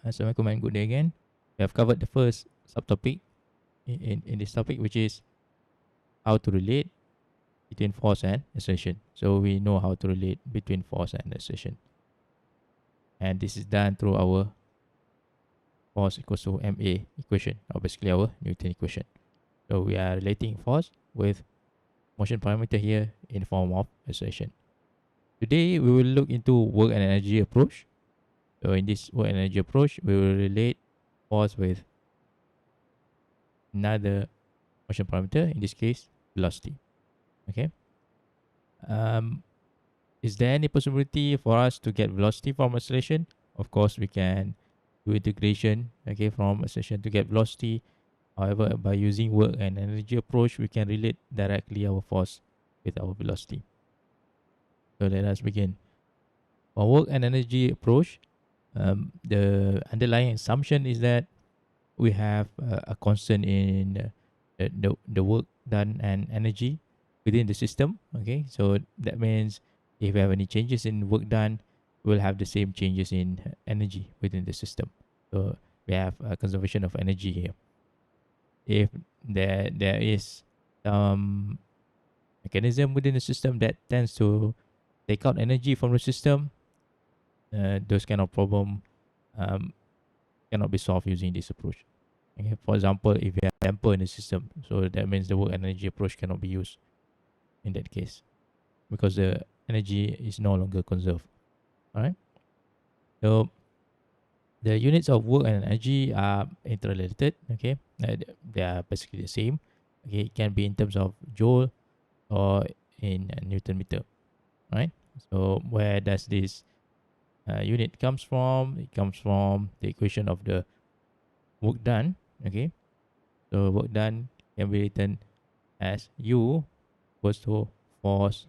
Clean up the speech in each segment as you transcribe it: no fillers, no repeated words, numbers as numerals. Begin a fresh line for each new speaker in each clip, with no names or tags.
Assalamualaikum and good day again. We have covered the first subtopic in this topic, which is how to relate between force and acceleration. So we know how to relate between force and acceleration. And this is done through our force equals to ma equation, or basically our Newton equation. So we are relating force with motion parameter here in the form of acceleration. Today we will look into work and energy approach. So in this work and energy approach, we will relate force with another motion parameter, in this case velocity. Okay. Um, is there any possibility for us to get velocity from acceleration? Of course, we can do integration, okay, from acceleration to get velocity. However, by using work and energy approach, we can relate directly our force with our velocity. So let us begin. For work and energy approach, the underlying assumption is that we have a constant in the work done and energy within the system. Okay, so that means if we have any changes in work done, we'll have the same changes in energy within the system. So we have a conservation of energy here. If there is some mechanism within the system that tends to take out energy from the system, those kind of problem um, cannot be solved using this approach. Okay? For example, if you have damper in the system, so that means the work energy approach cannot be used in that case because the energy is no longer conserved. All right. So the units of work and energy are interrelated. Okay, they are basically the same. Okay, it can be in terms of joule or in Newton meter. Right. So where does this unit comes from? It comes from the equation of the work done. Okay, so work done can be written as U equals to force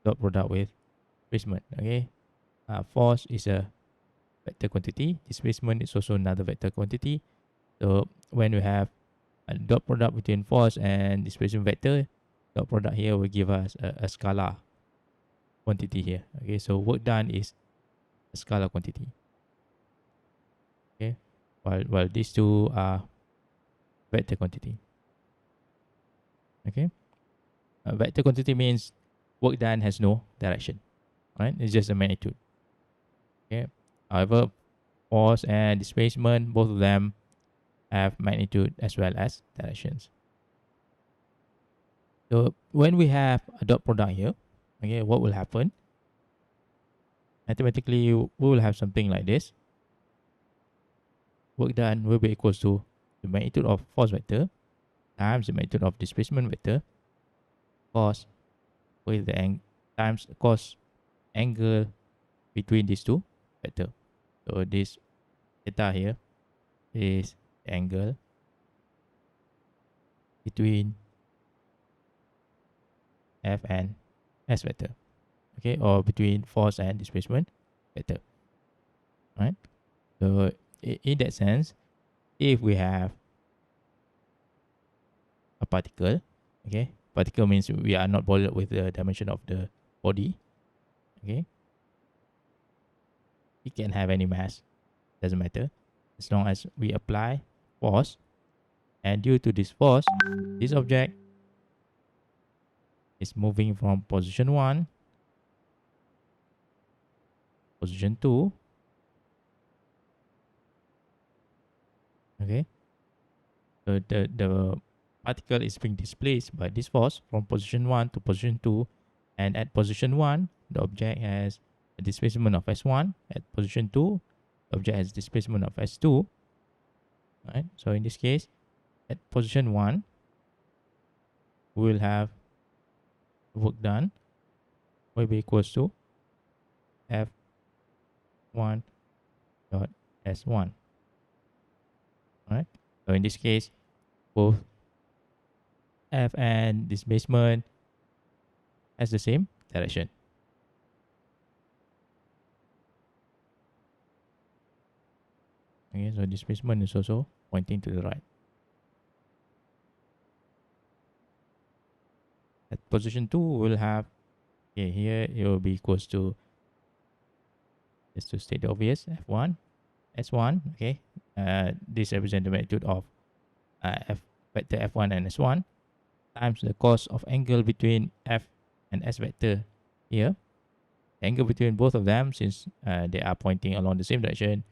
dot product with displacement. Okay, force is a vector quantity. Displacement is also another vector quantity. So when we have a dot product between force and displacement vector, dot product here will give us a scalar quantity here. Okay, so work done is a scalar quantity. Okay, while these two are vector quantity. Okay, vector quantity means work done has no direction. Right, it's just a magnitude. Okay, however, force and displacement, both of them have magnitude as well as directions. So when we have a dot product here, okay, what will happen? Mathematically, we will have something like this. Work done will be equals to the magnitude of force vector times the magnitude of displacement vector, cos with the times cos angle between these two vector. So this theta here is the angle between F and S vector. Okay, or between force and displacement vector. Right? So in that sense, if we have a particle, okay, particle means we are not bothered with the dimension of the body, okay, it can have any mass, doesn't matter, as long as we apply force, and due to this force, this object is moving from position 1, position 2, okay, so the particle is being displaced by this force from position 1 to position 2, and at position 1, the object has a displacement of S1. At position 2, the object has displacement of S2. Right? So in this case, at position 1, we will have work done will be equals to F1 dot S1. Right? So in this case, both F and displacement has the same direction. Okay, so displacement is also pointing to the right. At position 2, we'll have, okay, here it will be equals to, just to state the obvious, F1 S1, okay, this represents the magnitude of F vector F1 and S1 times the cos of angle between F and S vector here. The angle between both of them, since they are pointing along the same direction,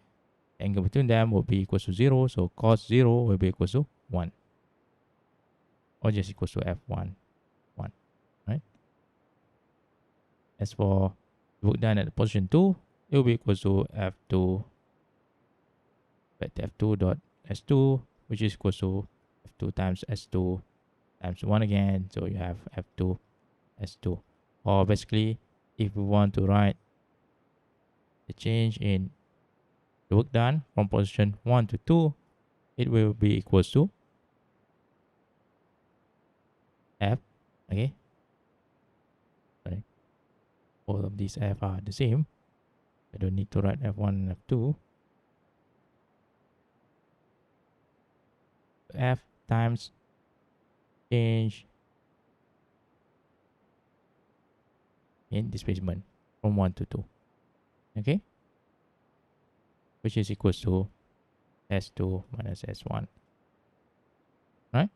the angle between them will be equal to 0. So cos 0 will be equal to 1, or just equal to F1, 1, right? As for work done at position 2, it will be equal to F2 vector F2 dot S2, which is equal to F2 times S2 times 1 again. So you have F2 S2. Or basically, if we want to write the change in the work done from position 1 to 2, it will be equals to F, okay? Sorry. All of these F are the same. I don't need to write F1 and F2. F times change in displacement from 1 to 2, okay? Which is equals to S2 minus S1, right?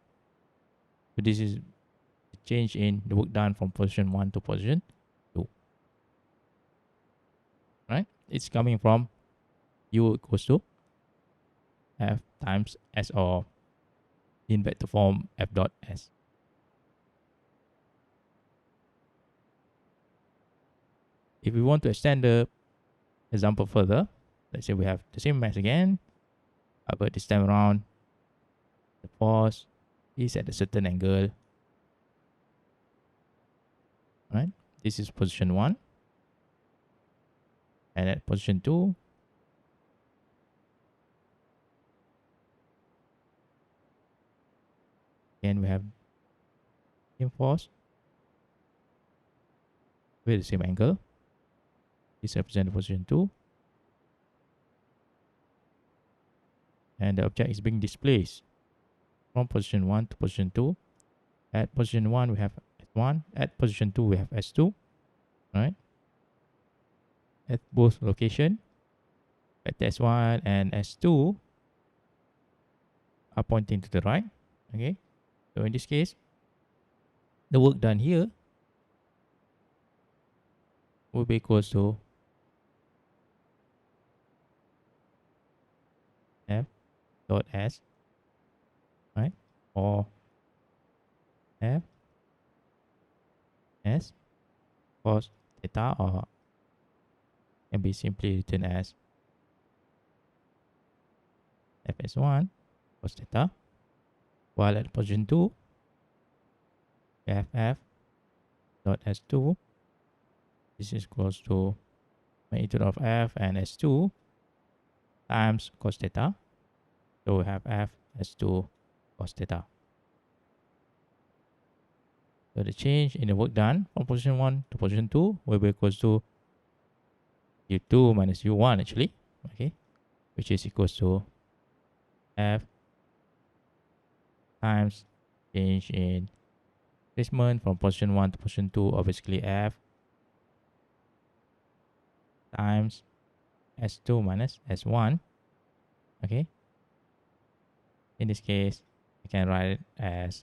So this is the change in the work done from position 1 to position 2, right? It's coming from U equals to F times S, or in vector form F dot S. If we want to extend the example further, let's say we have the same mass again, but this time around, the force is at a certain angle, right? This is position 1. And at position 2, again, we have same force with the same angle. This represents position 2. And the object is being displaced from position 1 to position 2. At position 1, we have S1. At position 2, we have S2. Right? At both locations, at S1 and S2 are pointing to the right. Okay? So in this case, the work done here will be equals to F dot S, right? Or F S cos theta, or can be simply written as Fs1 cos theta, while at position 2, we have F dot S2. This is equals to magnitude of F and S2 times cos theta. So we have F S2 cos theta. So the change in the work done from position 1 to position 2 will be equals to U2 minus U1 actually, okay, which is equals to F times change in displacement from position 1 to position 2, or basically F times S2 minus S1, okay. In this case, I can write it as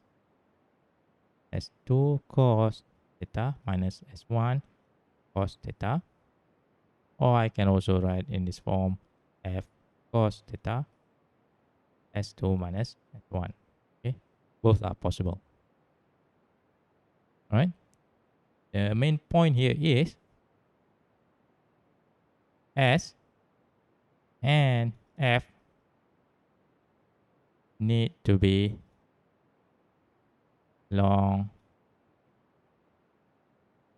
S2 cos theta minus S1 cos theta, or I can also write in this form F cos theta S2 minus S1, okay. Both are possible. All right. The main point here is S and F need to be along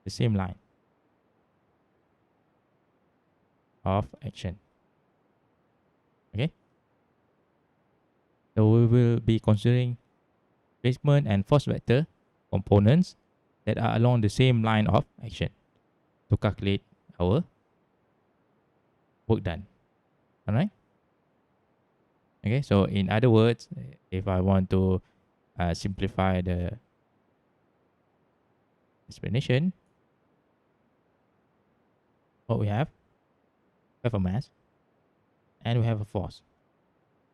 the same line of action. Okay. So we will be considering displacement and force vector components that are along the same line of action to calculate our work done. All right. Okay. So in other words, if I want to simplify the explanation, what we have a mass and we have a force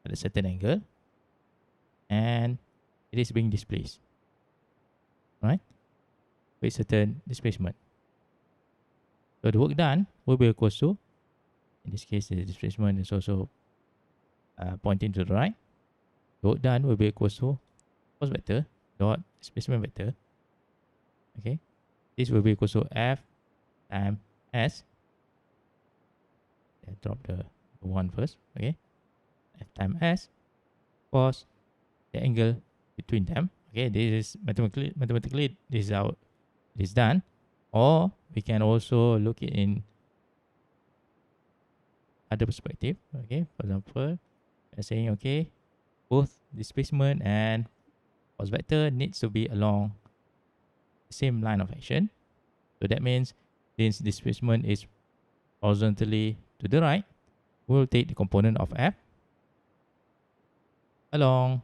at a certain angle, and it is being displaced, right, with certain displacement. So the work done will be equal to, in this case, the displacement is also pointing to the right. The work done will be equal to force vector dot displacement vector. Okay, this will be equal to F times S. Drop the one first. Okay, F times S cos the angle between them. Okay, this is mathematically this is how it is done. Or we can also look it in other perspective. Okay, for example, saying okay, both displacement and force vector needs to be along the same line of action. So that means since displacement is horizontally to the right, we'll take the component of F along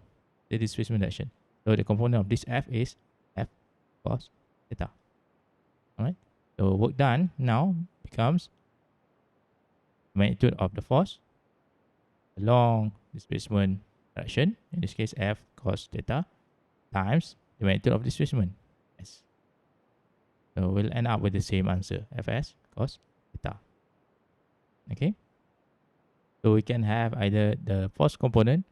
the displacement direction. So the component of this F is F cos theta. Alright. So work done now becomes magnitude of the force along displacement direction, in this case F cos theta, times the magnitude of displacement S. So we'll end up with the same answer, Fs cos theta. Okay. So we can have either the force component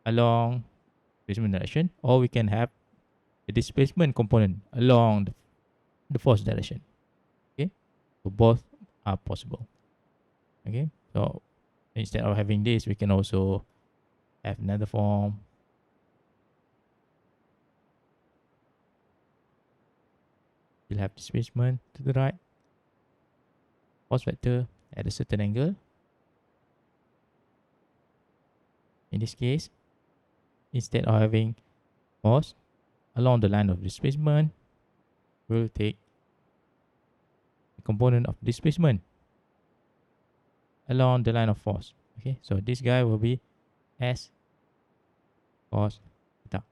along displacement direction, or we can have the displacement component along the force direction. Okay, so both are possible. Okay, so instead of having this, we can also have another form. We'll have displacement to the right, force vector at a certain angle. In this case, instead of having force along the line of displacement, we'll take the component of displacement along the line of force. Okay, so this guy will be S cos theta.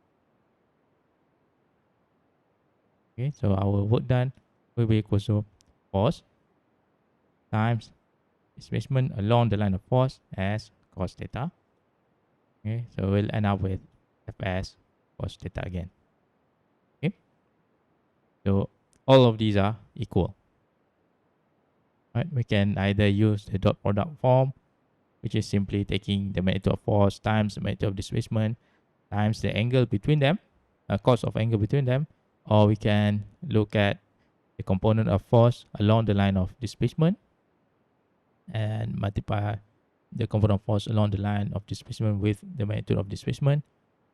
Okay, so our work done will be equal to force times displacement along the line of force as cos theta. Okay, so we'll end up with Fs cos theta again. Okay, so all of these are equal. Right, we can either use the dot product form, which is simply taking the magnitude of force times the magnitude of displacement times the angle between them, cos of angle between them, or we can look at the component of force along the line of displacement and multiply the component of force along the line of displacement with the magnitude of displacement,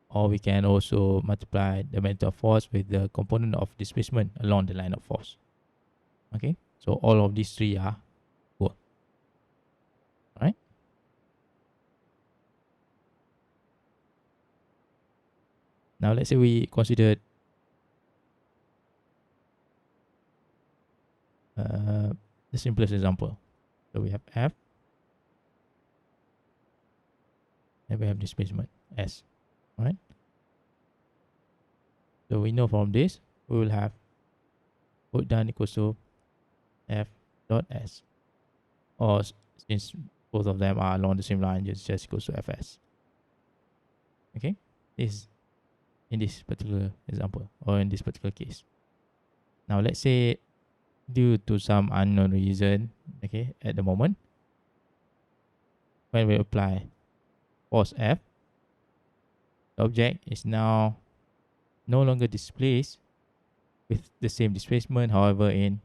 or we can also multiply the magnitude of force with the component of displacement along the line of force. Okay, so all of these three are equal. All right. Now let's say we consider the simplest example. So we have F, and we have displacement S. All right. So we know from this we will have work done equals to F dot S, or since both of them are along the same line, just equals to Fs. Okay, this in this particular example or in this particular case. Now let's say due to some unknown reason, okay, at the moment, when we apply force F, the object is now no longer displaced with the same displacement, however, in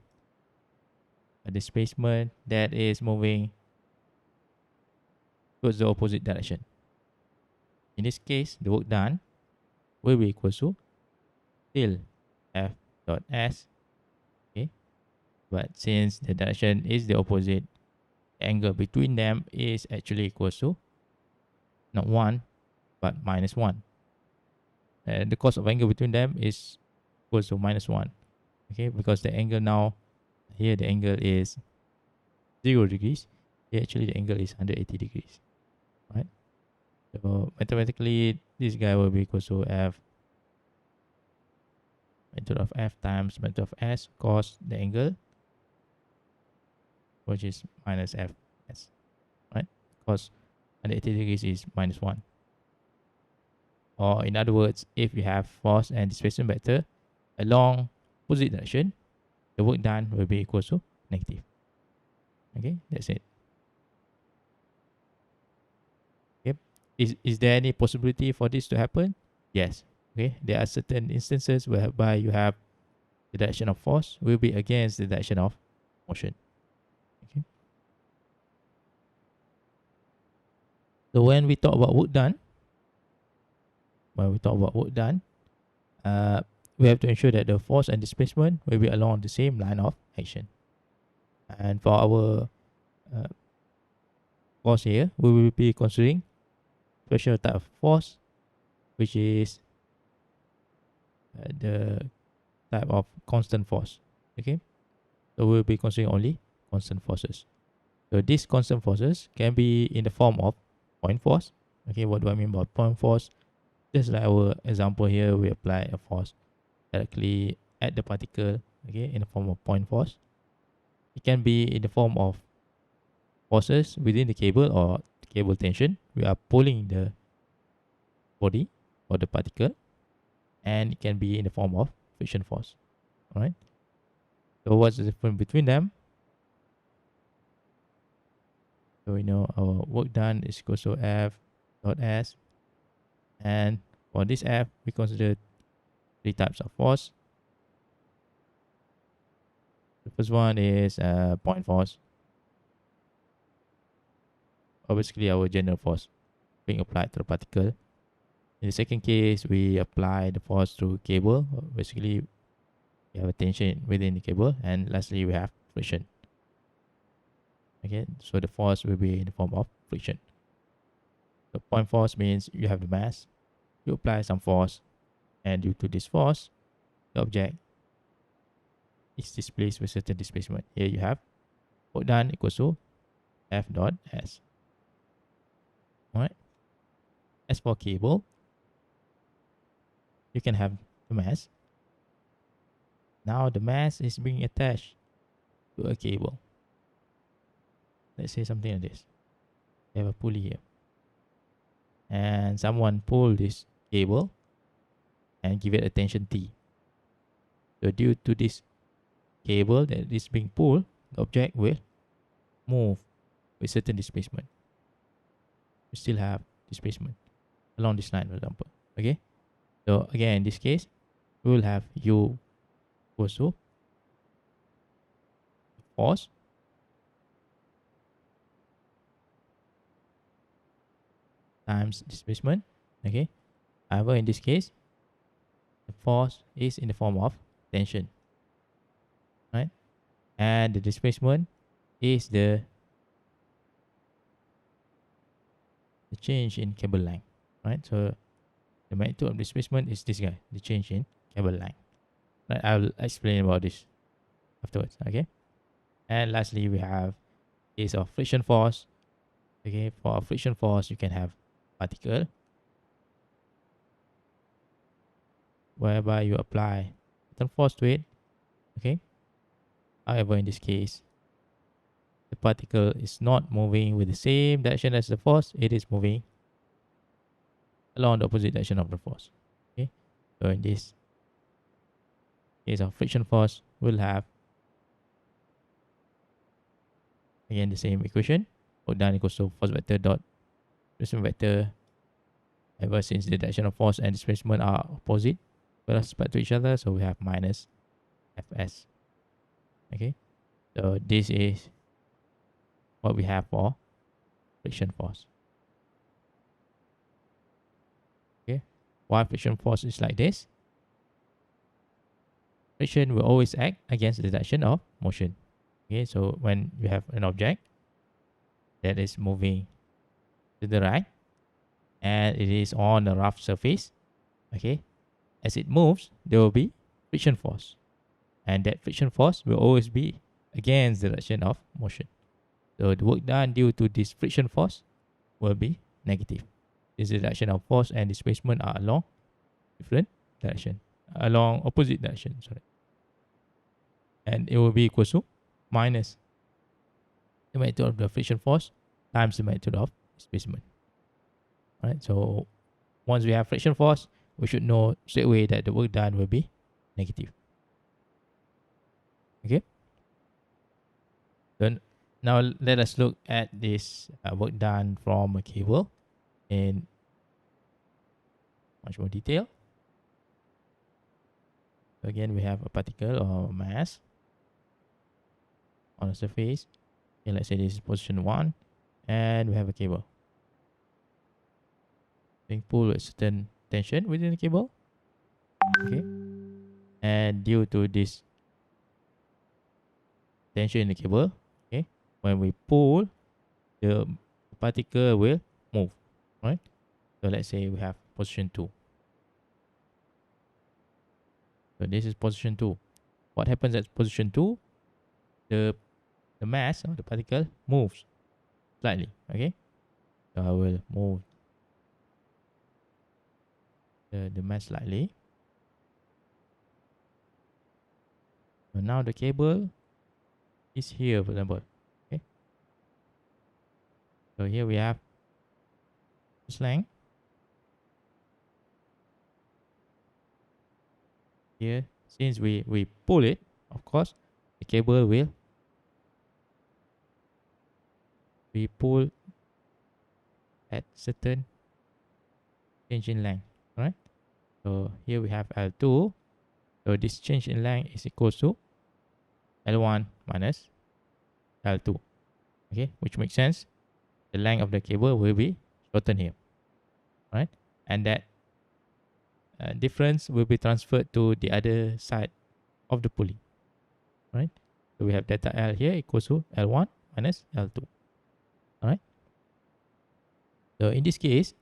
a displacement that is moving towards the opposite direction. In this case, the work done will be equal to still F dot S. Okay, but since the direction is the opposite, the angle between them is actually equal to not 1 but minus 1. And the cos of angle between them is equal to minus 1. Okay, because the angle now here, the angle is 0 degrees. Here actually the angle is 180 degrees. Right? So mathematically, this guy will be equal to F magnitude of F times magnitude of S cos the angle which is minus Fs, right? Because 180 degrees is minus 1. Or in other words, if you have force and displacement vector along opposite direction, the work done will be equal to negative. Okay, that's it. Yep. Is there any possibility for this to happen? Yes. Okay, there are certain instances whereby you have the direction of force will be against the direction of motion. Okay. So when we talk about work done, uh, we have to ensure that the force and displacement will be along the same line of action. And for our force here, we will be considering special type of force, which is the type of constant force. Okay, so we'll be considering only constant forces. So these constant forces can be in the form of point force. Okay, what do I mean by point force? Just like our example here, we apply a force directly at the particle, okay, in the form of point force. It can be in the form of forces within the cable or cable tension. We are pulling the body or the particle, and it can be in the form of friction force. All right. So what's the difference between them? So we know our work done is equal to F dot S, and for this F, we consider three types of force. The first one is point force, or basically our general force being applied to the particle. In the second case, we apply the force through cable. Basically, we have a tension within the cable, and lastly, we have friction. Okay, so the force will be in the form of friction. The point force means you have the mass, you apply some force, and due to this force, the object is displaced with certain displacement. Here you have work done equals to F dot S. Alright. As for cable, you can have the mass. Now the mass is being attached to a cable. Let's say something like this. You have a pulley here. And someone pull this cable and give it a tension T. So due to this cable that is being pulled, the object will move with certain displacement. We still have displacement along this line, for example. Okay. So again, in this case, we will have U equals to force times displacement. Okay. However, in this case, the force is in the form of tension, right? And the displacement is the change in cable length, right? So the magnitude of displacement is this guy, the change in cable length. Right? I'll explain about this afterwards. Okay. And lastly, we have case of friction force. Okay, for a friction force, you can have particle whereby you apply certain force to it. Okay. However, in this case, the particle is not moving with the same direction as the force. It is moving along the opposite direction of the force. Okay. So in this case of friction force, we'll have again the same equation. Work done equals to force vector dot displacement vector. Ever since the direction of force and displacement are opposite with respect to each other, so we have minus Fs. Okay, so this is what we have for friction force. Okay, why friction force is like this? Friction will always act against the direction of motion. Okay, so when you have an object that is moving to the right and it is on a rough surface, okay, as it moves, there will be friction force. And that friction force will always be against the direction of motion. So the work done due to this friction force will be negative. This direction of force and displacement are along different direction, along opposite direction, sorry. And it will be equal to minus the magnitude of the friction force times the magnitude of displacement. Right. So once we have friction force, we should know straight away that the work done will be negative. Okay. Then now let us look at this work done from a cable in much more detail. So again, we have a particle or mass on the surface. Okay, let's say this is position 1, and we have a cable being pulled with certain tension within the cable. Okay, and due to this tension in the cable, okay, when we pull, the particle will move. Right. So let's say we have position 2. So this is position 2. What happens at position 2? The mass of the particle moves slightly. Okay, so I will move the mass slightly. So now the cable is here, for example. Okay, so here we have this length. Here, since we pull it, of course, the cable will be pulled at certain change in length. Right. So here we have L2. So this change in length is equal to L1 minus L2. Okay, which makes sense. The length of the cable will be shortened here. Right. And that difference will be transferred to the other side of the pulley. Right. So we have delta L here equals to L1 minus L2. Alright. So in this case,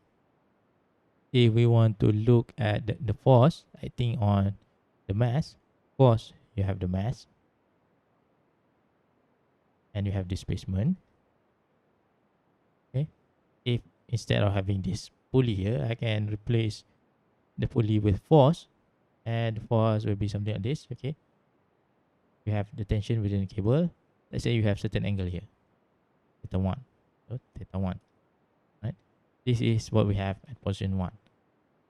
if we want to look at the force acting on the mass, of course, you have the mass and you have displacement. Okay. If instead of having this pulley here, I can replace the pulley with force, and the force will be something like this. Okay. You have the tension within the cable. Let's say you have certain angle here, theta 1. So theta 1. Right. This is what we have at position 1.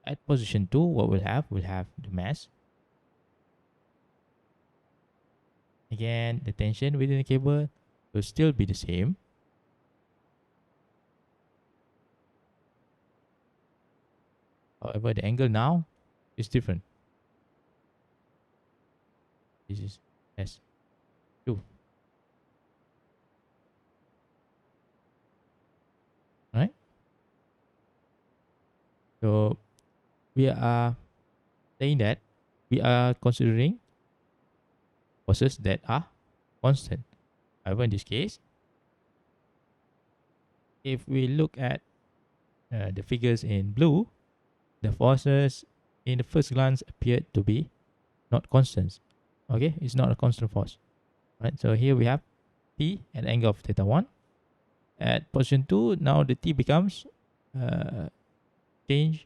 At position 2, what we'll have the mass. Again, the tension within the cable will still be the same. However, the angle now is different. This is S2. Right? So we are saying that we are considering forces that are constant. However, in this case, if we look at the figures in blue, the forces in the first glance appeared to be not constants. Okay, it's not a constant force. Right, so here we have T at angle of theta 1. At position 2, now the T becomes change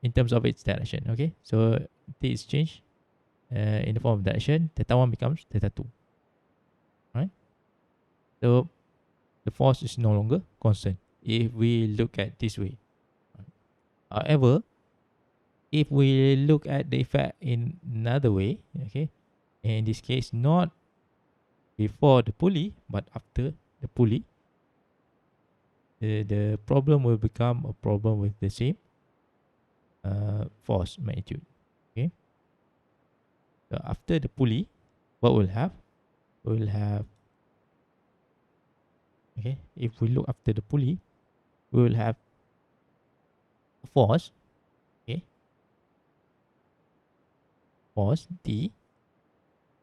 in terms of its direction. Okay, so T is changed in the form of direction. Theta 1 becomes theta 2. Right, so the force is no longer constant if we look at this way. However, if we look at the effect in another way, okay, in this case, not before the pulley, but after the pulley, the problem will become a problem with the same force magnitude. Okay, so after the pulley, what we'll have? We'll have, okay, if we look after the pulley, we will have a force, okay, force T,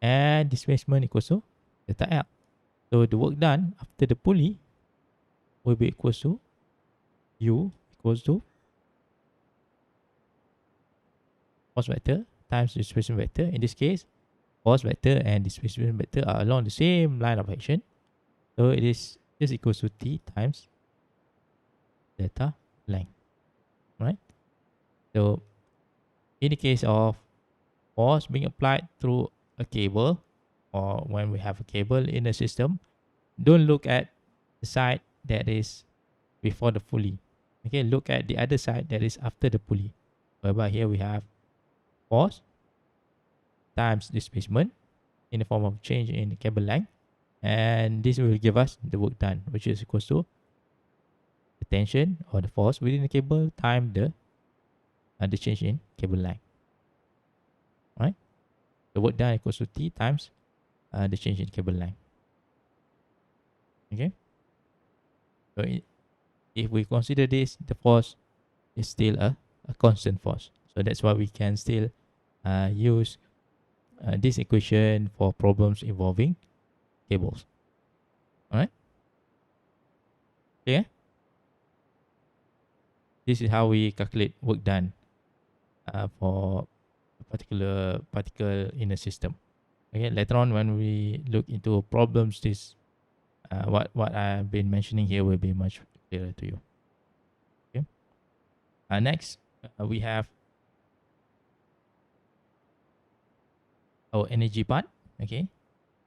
and displacement equals to theta L. So the work done after the pulley will be equals to U equals to force vector times displacement vector. In this case, force vector and displacement vector are along the same line of action. So it is just equals to T times delta length. Right? So in the case of force being applied through a cable, or when we have a cable in a system, don't look at the side that is before the pulley. Okay, look at the other side that is after the pulley. Whereby here we have force times displacement in the form of change in the cable length, and this will give us the work done, which is equals to the tension or the force within the cable times the change in cable length. Right? The work done equals to T times the change in cable length. Okay. So if we consider this, the force is still a constant force. So that's why we can still use this equation for problems involving cables. All right. Clear? This is how we calculate work done for a particular particle in a system. Okay. Later on, when we look into problems, this what I've been mentioning here will be much clearer to you. Okay. Next, we have our energy part. Okay.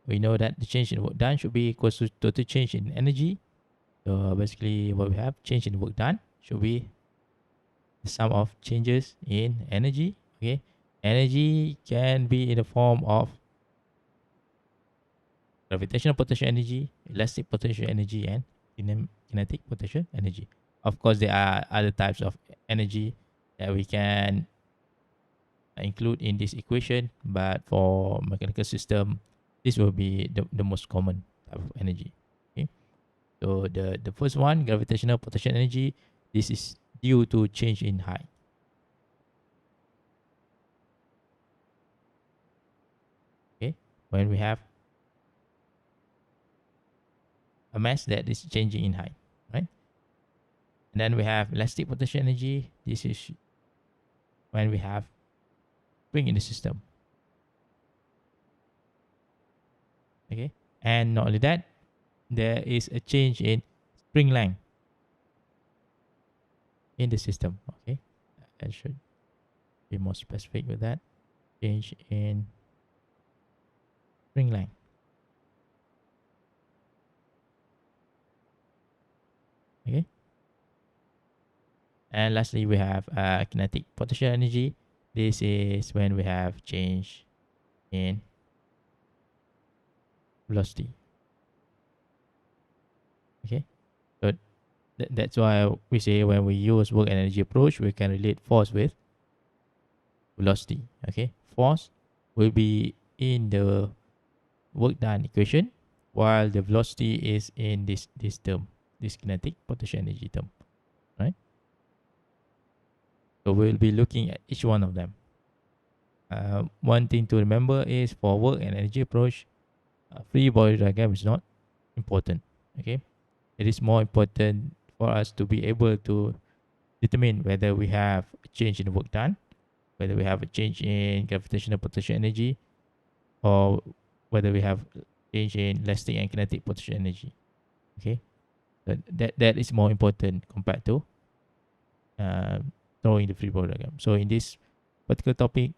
We know that the change in work done should be equal to total change in energy. So basically, what we have change in work done should be the sum of changes in energy. Okay. Energy can be in the form of gravitational potential energy, elastic potential energy, and kinetic potential energy. Of course, there are other types of energy that we can include in this equation, but for mechanical system, this will be the most common type of energy. Okay. So the first one, gravitational potential energy, this is due to change in height. Okay. When we have a mass that is changing in height, right? And then we have elastic potential energy. This is when we have spring in the system. Okay. And not only that, there is a change in spring length in the system. Okay. I should be more specific with that. Change in spring length. Okay. And lastly, we have kinetic potential energy. This is when we have change in velocity. Okay. So that's why we say when we use work energy approach, we can relate force with velocity. Okay. Force will be in the work done equation, while the velocity is in this term, this kinetic potential energy term. Right. So we'll be looking at each one of them. One thing to remember is for work and energy approach, free body diagram is not important. Okay. It is more important for us to be able to determine whether we have a change in the work done, whether we have a change in gravitational potential energy, or whether we have change in elastic and kinetic potential energy. Okay, so that is more important compared to drawing the free body diagram. So in this particular topic,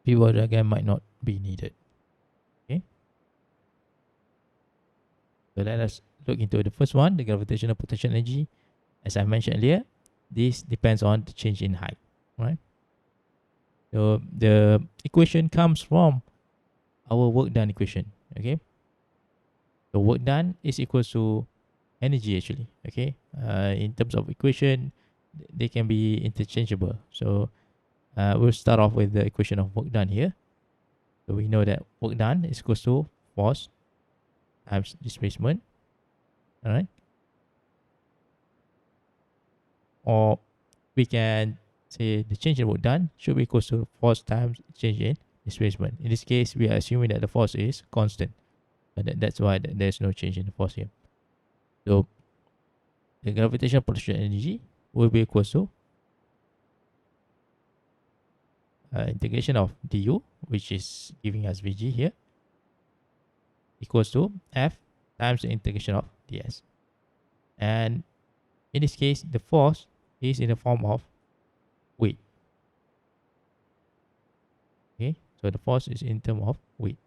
free body diagram might not be needed. Okay, so let us look into the first one, the gravitational potential energy. As I mentioned earlier, this depends on the change in height, right? So the equation comes from our work done equation. Okay, the work done is equal to energy actually. Okay, in terms of equation, they can be interchangeable. So we'll start off with the equation of work done here. So we know that work done is equal to force times displacement. All right, or we can say the change in work done should be equal to force times change in displacement. In this case, we are assuming that the force is constant. That's why there's no change in the force here. So the gravitational potential energy will be equal to integration of du, which is giving us Vg here, equals to F times the integration of ds. And in this case, the force is in the form of weight. Okay, so the force is in terms of weight.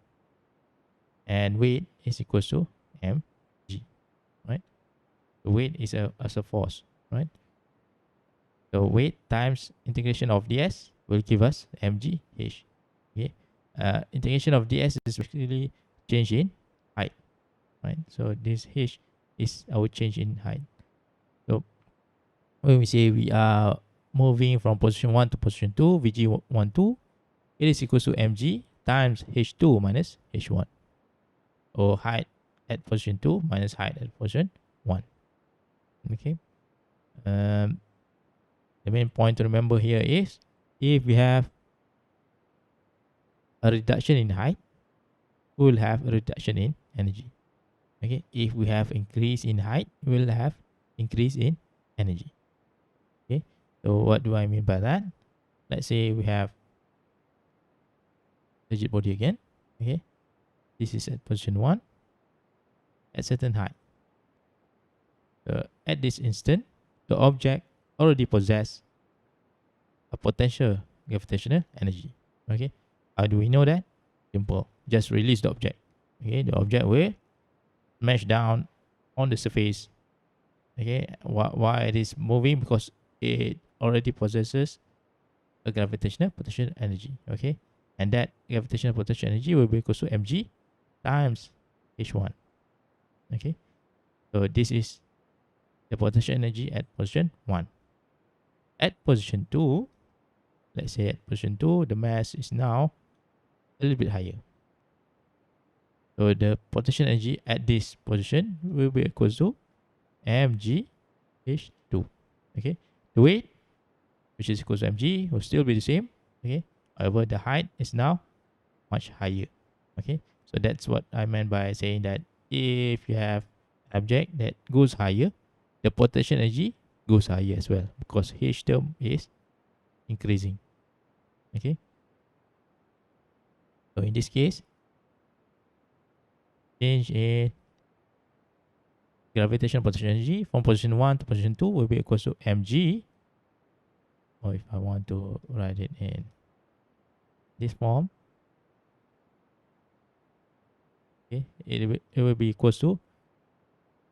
And weight is equal to M right? The weight is as a force, right? So weight times integration of ds will give us mgh. Okay, integration of ds is basically change in height, right? So this h is our change in height. So when we say we are moving from position 1 to position 2, vg12, it is equal to mg times h2 minus h1, or height at position 2 minus height at position 1. Okay. Um, the main point to remember here is if we have a reduction in height, we will have a reduction in energy. Okay. If we have increase in height, we will have increase in energy. Okay. So what do I mean by that? Let's say we have rigid body again. Okay. This is at position 1 at certain height. At this instant, the object already possess a potential gravitational energy. Okay. How do we know that? Simple. Just release the object. Okay. The object will smash down on the surface. Okay. Why it is moving? Because it already possesses a gravitational potential energy. Okay. And that gravitational potential energy will be equal to mg times h1. Okay. So this is the potential energy at position 1. At position 2, let's say at position 2, the mass is now a little bit higher. So the potential energy at this position will be equal to mgh2. Okay. The weight, which is equal to mg, will still be the same. Okay. However, the height is now much higher. Okay. So that's what I meant by saying that if you have an object that goes higher, the potential energy goes higher as well, because h term is increasing. Okay. So in this case, change in gravitational potential energy from position 1 to position 2 will be equal to mg, or if I want to write it in this form, okay, it will be equal to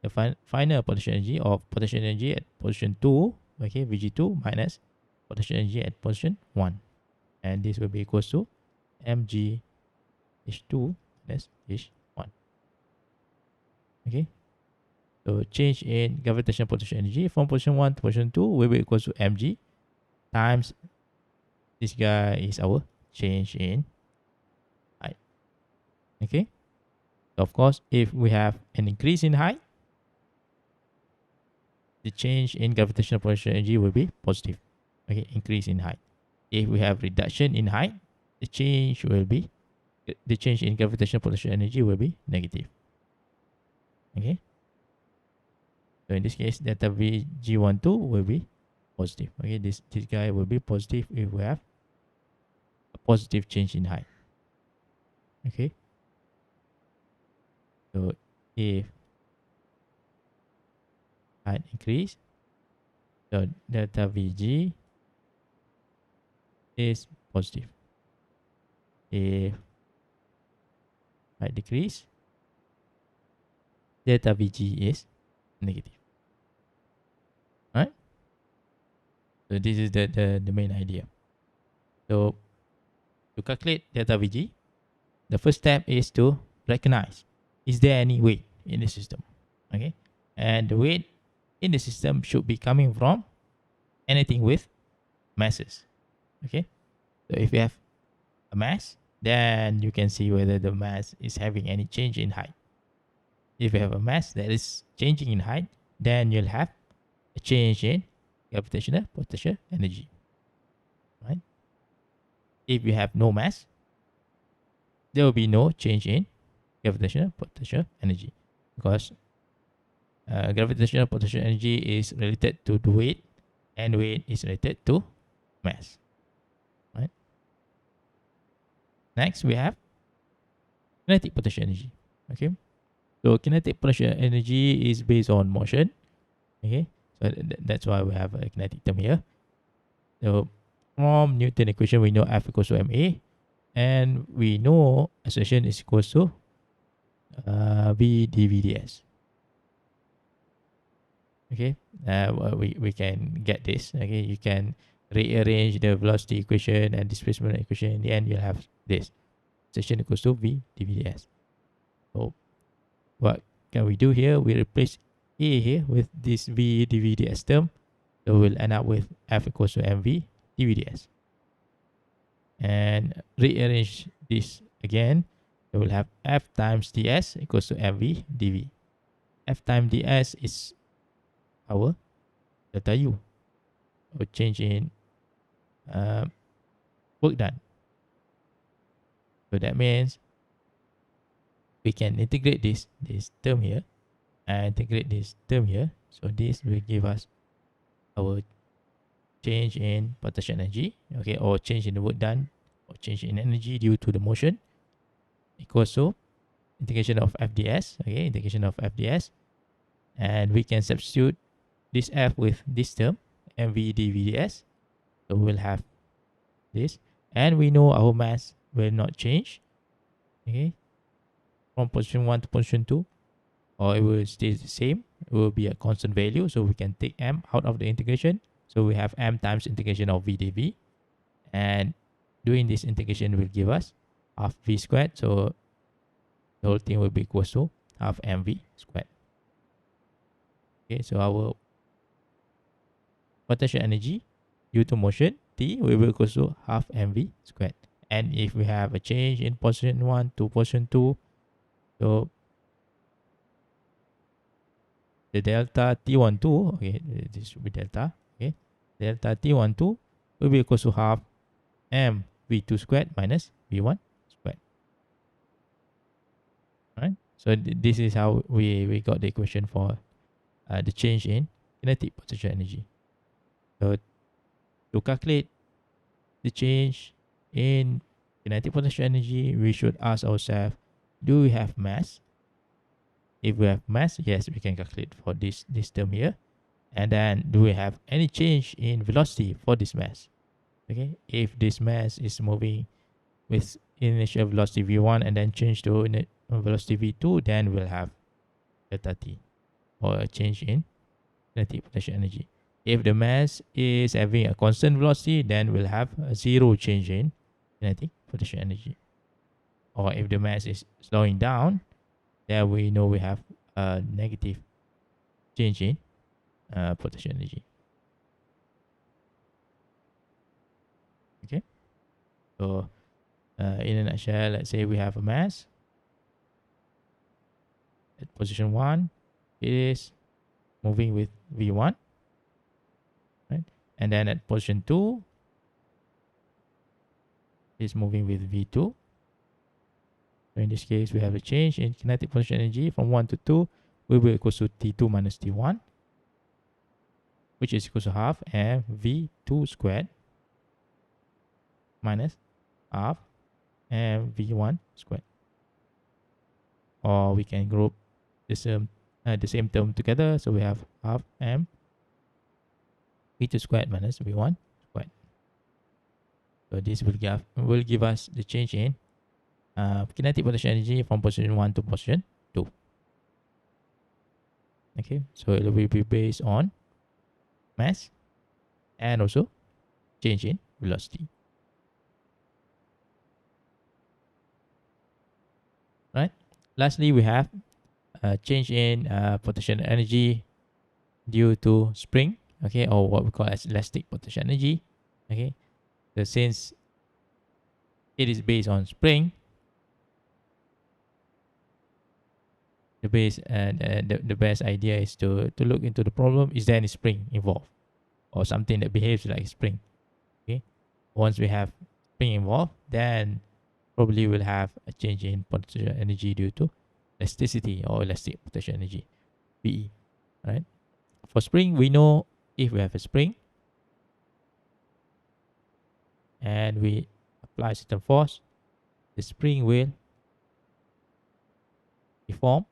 the final potential energy of potential energy at position 2, okay, Vg2 minus potential energy at position 1. And this will be equal to mg h2 minus h1. Okay. So change in gravitational potential energy from position 1 to position 2 will be equal to mg times this guy is our change in height. Okay. So of course, if we have an increase in height, the change in gravitational potential energy will be positive. Okay, increase in height. If we have reduction in height, the change in gravitational potential energy will be negative. Okay. So in this case, delta Vg12 will be positive. Okay, this guy will be positive if we have a positive change in height. Okay. So if height increase, so delta Vg is positive. If height decrease, delta Vg is negative. Right? So this is the main idea. So to calculate delta Vg, the first step is to recognize, is there any weight in the system? Okay. And the weight in the system should be coming from anything with masses. Okay. So if you have a mass, then you can see whether the mass is having any change in height. If you have a mass that is changing in height, then you'll have a change in gravitational potential energy. Right? If you have no mass, there will be no change in gravitational potential energy, because gravitational potential energy is related to the weight, and weight is related to mass. Right? Next, we have kinetic potential energy. Okay. So kinetic potential energy is based on motion. Okay. So that's why we have a kinetic term here. So from Newton equation, we know F equals to ma, and we know acceleration is equal to v dv ds. Okay, we can get this. Okay, you can rearrange the velocity equation and displacement equation. In the end, you'll have this. Section equals to v dvds. So what can we do here? We replace a here with this v dvds term. So we'll end up with f equals to mv dvds. And rearrange this again. So we'll have f times ds equals to mv dv. F times ds is our delta u, or change in work done. So that means we can integrate this term here and integrate this term here. So this will give us our change in potential energy, okay, or change in the work done, or change in energy due to the motion, equals to integration of fds, okay, integration of fds, and we can substitute this f with this term mv dvds. So we'll have this, and we know our mass will not change, okay, from position 1 to position 2, or it will stay the same. It will be a constant value, so we can take m out of the integration. So we have m times integration of v dv, and doing this integration will give us half v squared. So the whole thing will be equal to half mv squared. Okay, so our potential energy due to motion t will be equal to half mv squared. And if we have a change in position 1 to position 2, so the delta T12, okay, this should be delta, okay, delta T12 will be equal to half m v2 squared minus v1 squared. Right? So this is how we got the equation for the change in kinetic potential energy. So to calculate the change in kinetic potential energy, we should ask ourselves, do we have mass? If we have mass, yes, we can calculate for this term here. And then, do we have any change in velocity for this mass? Okay, if this mass is moving with initial velocity v1 and then change to velocity v2, then we'll have delta t, or a change in kinetic potential energy. If the mass is having a constant velocity, then we'll have a zero change in kinetic potential energy. Or if the mass is slowing down, then we know we have a negative change in potential energy. Okay, so in a nutshell, let's say we have a mass at position 1, it is moving with v1, right? And then at position 2, it's moving with v2. So in this case, we have a change in kinetic potential energy from 1 to 2 will be equal to T2 minus T1, which is equal to half mv2 squared minus half mv1 squared. Or we can group the same term together. So we have half m v2 squared minus v1 squared. So this will give us the change in kinetic potential energy from position 1 to position 2. Okay, so it will be based on mass and also change in velocity. Right. Lastly, we have change in potential energy due to spring. Okay, or what we call as elastic potential energy. Okay, so since it is based on spring, the best idea is to look into the problem. Is there any spring involved, or something that behaves like spring? Okay, once we have spring involved, then probably we'll have a change in potential energy due to elasticity or elastic potential energy, PE. Right? For spring, we know if we have a spring and we apply certain force, the spring will deform.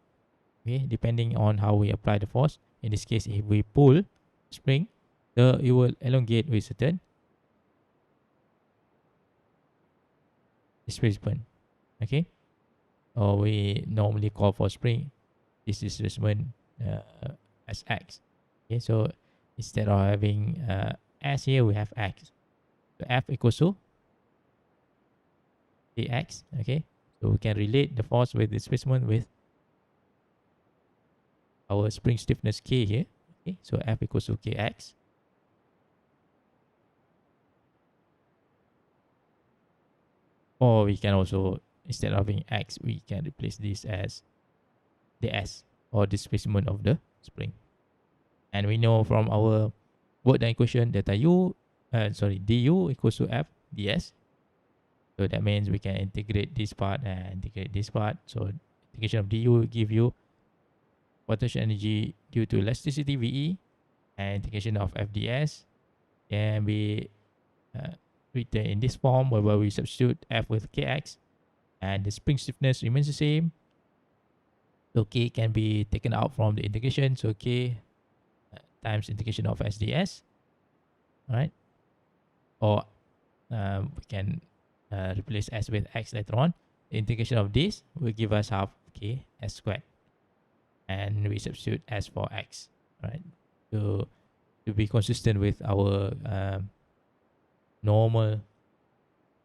Okay, depending on how we apply the force. In this case, if we pull spring, it will elongate with certain displacement. Okay, or we normally call for spring this displacement as x. Okay, so instead of having S here, we have X. So F equals to Kx. Okay, so we can relate the force with displacement with our spring stiffness K here. Okay, so F equals to Kx. Or we can also, instead of having X, we can replace this as the S, or displacement of the spring. And we know from our work done equation that du equals to F ds. So that means we can integrate this part and integrate this part. So integration of du will give you potential energy due to elasticity VE, and integration of FDS can be uh, written in this form, where we substitute F with Kx, and the spring stiffness remains the same. So K can be taken out from the integration. So K times integration of SDS, right? Or we can replace S with X later on. The integration of this will give us half K S squared, and we substitute S for X, right? To be consistent with our normal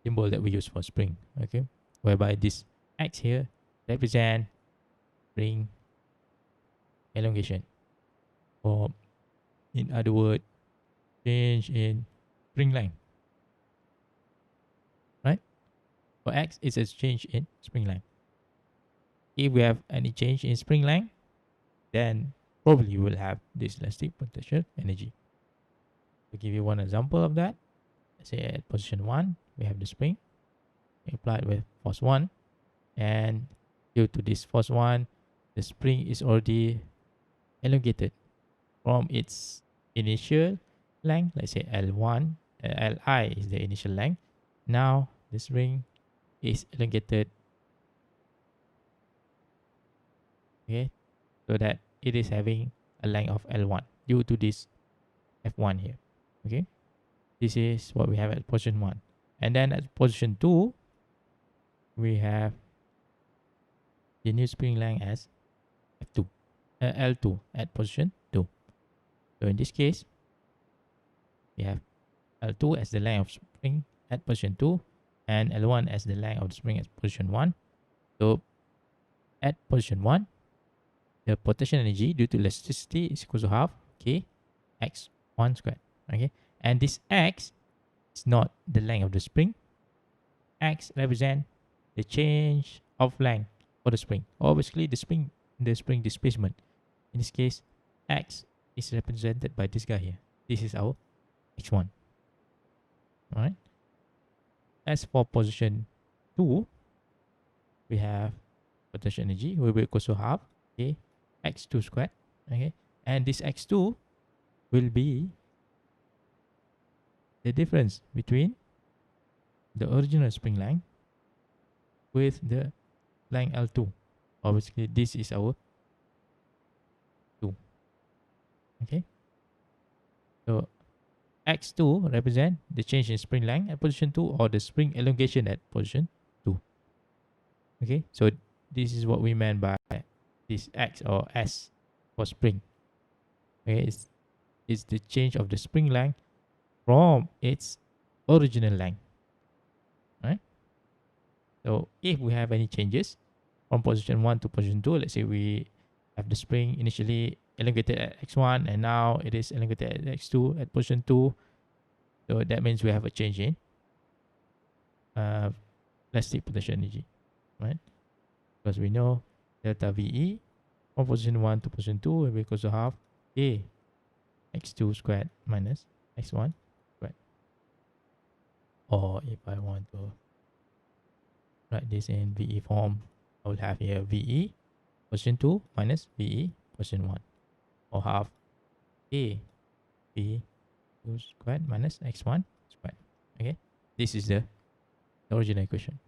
symbol that we use for spring, okay? Whereby this X here represent spring elongation, or in other words, change in spring length, right? For X, it's a change in spring length. If we have any change in spring length, then probably we'll have this elastic potential energy. To give you one example of that, let's say at position 1, we have the spring applied with force 1, and due to this force 1, the spring is already elongated from its initial length, let's say L1, Li is the initial length. Now the spring is elongated, okay, so that it is having a length of L1 due to this F1 here. Okay, this is what we have at position 1. And then at position 2, we have the new spring length as F2, L2 at position 2. So in this case, we have L2 as the length of spring at position 2, and L1 as the length of the spring at position 1. So at position 1, the potential energy due to elasticity is equal to half K x1 squared. Okay, and this X is not the length of the spring. X represent the change of length for the spring, or basically the spring displacement. In this case, X is represented by this guy here. This is our X1. Alright. As for position 2, we have potential energy will be equal to half K x2 squared. Okay, and this x2 will be the difference between the original spring length with the length L2. Obviously, this is our 2. Okay, so x2 represent the change in spring length at position 2, or the spring elongation at position 2. Okay, so this is what we meant by this X or S for spring. Okay, it's the change of the spring length from its original length. Right? So if we have any changes from position 1 to position 2, let's say we have the spring initially elongated at x1, and now it is elongated at x2 at position 2. So that means we have a change in elastic potential energy, right? Because we know delta VE from position 1 to position 2 will be equal to half A x2 squared minus x1 squared. Or if I want to write this in VE form, I will have here VE position 2 minus VE position 1, or half A V2 squared minus x1 squared. Okay, this is the original equation.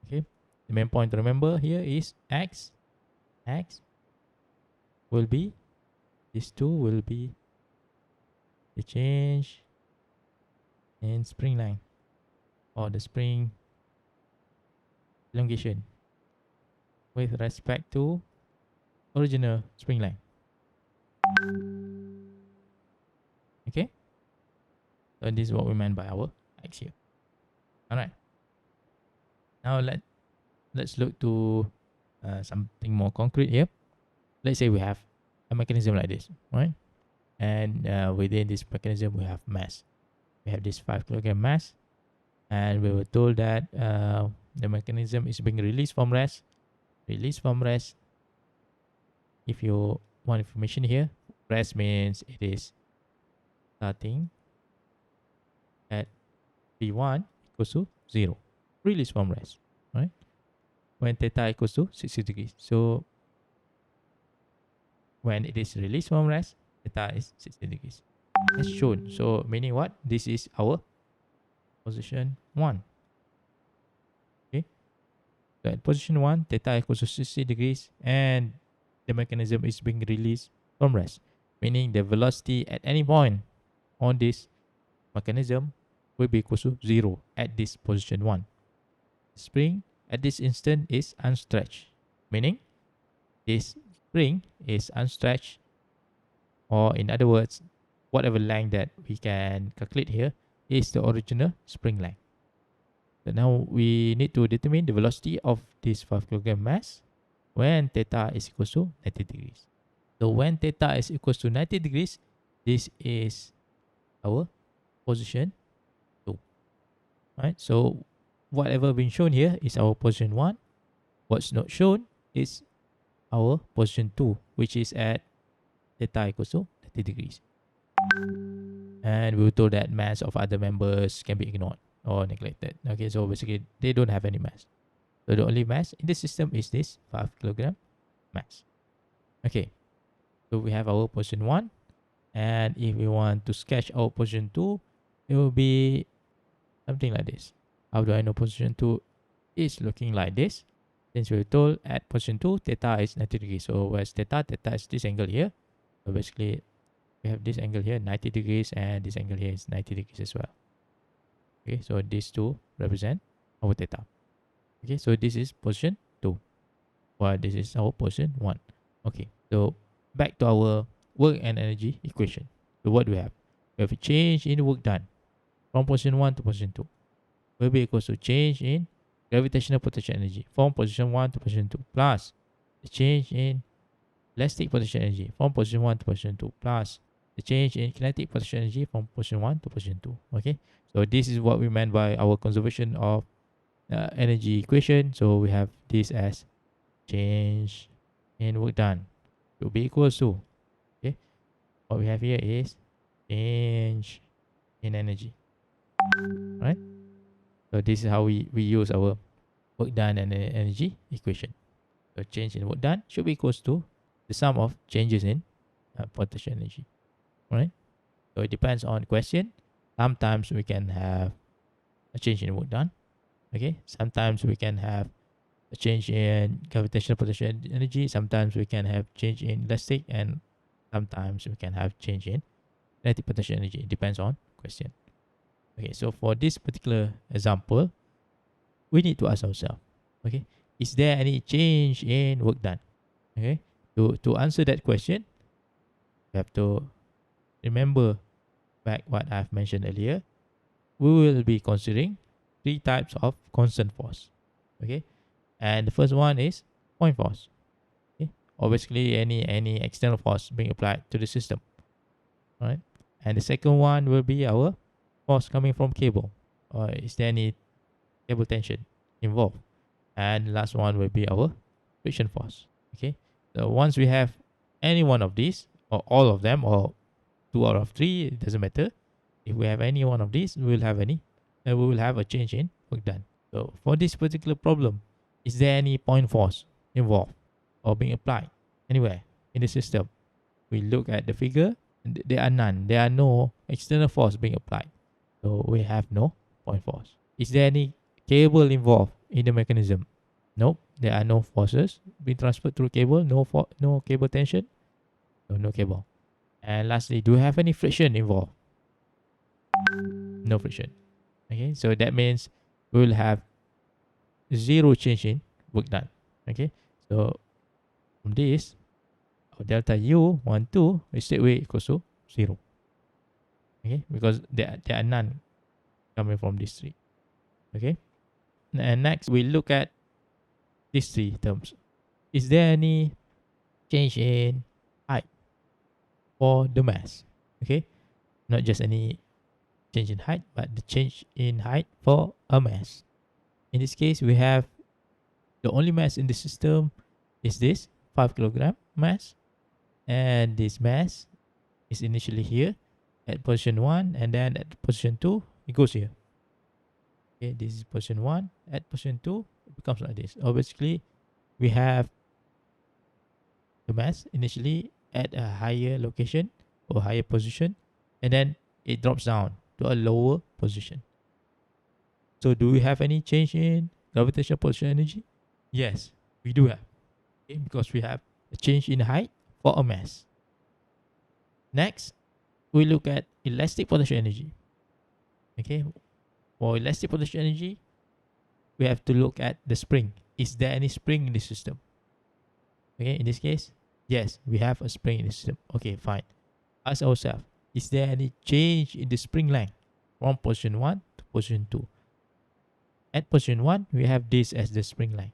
Okay, the main point to remember here is x will be, these two will be the change in spring length, or the spring elongation with respect to original spring length. So this is what we meant by our X here. All right. Now let's look to something more concrete here. Let's say we have a mechanism like this, right? And within this mechanism, we have mass. We have this 5 kilogram mass, and we were told that the mechanism is being released from rest. Released from rest. If you want information here, rest means it is starting at T1 equals to 0. Release from rest, right? When theta equals to 60 degrees. So when it is released from rest, theta is 60 degrees. As shown. So meaning what? This is our position 1. Okay. So at position 1, theta equals to 60 degrees and the mechanism is being released from rest. Meaning the velocity at any point on this mechanism will be equal to 0 at this position 1. Spring at this instant is unstretched. Meaning this spring is unstretched, or in other words, whatever length that we can calculate here is the original spring length. So now we need to determine the velocity of this 5 kilogram mass when theta is equal to 90 degrees. So when theta is equal to 90 degrees, this is our position 2. Right? So whatever been shown here is our position 1. What's not shown is our position 2, which is at theta equals to 90 degrees. And we were told that mass of other members can be ignored or neglected. Okay, so basically they don't have any mass. So the only mass in the system is this 5 kilogram mass. Okay, so we have our position 1. And if we want to sketch our position 2, it will be something like this. How do I know position 2 is looking like this? Since we're told at position 2, theta is 90 degrees. So where's theta? Theta is this angle here. So basically, we have this angle here, 90 degrees, and this angle here is 90 degrees as well. Okay, so these two represent our theta. Okay, so this is position 2, while this is our position 1. Okay, so back to our work and energy equation. So what do we have? We have a change in work done from position 1 to position 2 will be equal to change in gravitational potential energy from position 1 to position 2 plus the change in elastic potential energy from position 1 to position 2 plus the change in kinetic potential energy from position 1 to position 2. Okay, so this is what we meant by our conservation of energy equation. So we have this as change in work done will be equals to, okay, what we have here is change in energy, right? So this is how we use our work done and energy equation. So change in work done should be equals to the sum of changes in potential energy, right? So it depends on the question. Sometimes we can have a change in work done. Okay, sometimes we can have a change in gravitational potential energy. Sometimes we can have change in elastic, and sometimes we can have change in kinetic potential energy. It depends on question. Okay, so for this particular example, we need to ask ourselves, okay, is there any change in work done? Okay, to answer that question, we have to remember back what I've mentioned earlier. We will be considering 3 types of constant force. Okay, and the first one is point force. Okay, or basically any external force being applied to the system. Right, and the second one will be our force coming from cable, or is there any cable tension involved? And the last one will be our friction force. Okay, so once we have any one of these, or all of them, or 2 out of 3, it doesn't matter. If we have any one of these, we will have a change in work done. So for this particular problem, is there any point force involved or being applied anywhere in the system? We look at the figure, and there are none. There are no external force being applied. So we have no point force. Is there any cable involved in the mechanism? Nope. There are no forces being transferred through cable. No cable tension. No cable. And lastly, do we have any friction involved? No friction. Okay, so that means we will have 0 change in work done. Okay, so from this, our delta U 1, 2 is straight away equals to 0. Okay, because there are none coming from these three. Okay, and next we look at these three terms. Is there any change in height for the mass? Okay, not just any change in height, but the change in height for a mass. In this case, we have the only mass in the system is this 5 kilogram mass, and this mass is initially here at position 1, and then at position 2 it goes here. Okay, this is position 1. At position 2 it becomes like this. Or basically we have the mass initially at a higher location or higher position, and then it drops down to a lower position. So do we have any change in gravitational potential energy? Yes, we do have. Okay, because we have a change in height for a mass. Next, we look at elastic potential energy. Okay, for elastic potential energy, we have to look at the spring. Is there any spring in the system? Okay, in this case, yes, we have a spring in the system. Okay, fine. Ask ourselves, is there any change in the spring length from position 1 to position 2? At position 1, we have this as the spring length.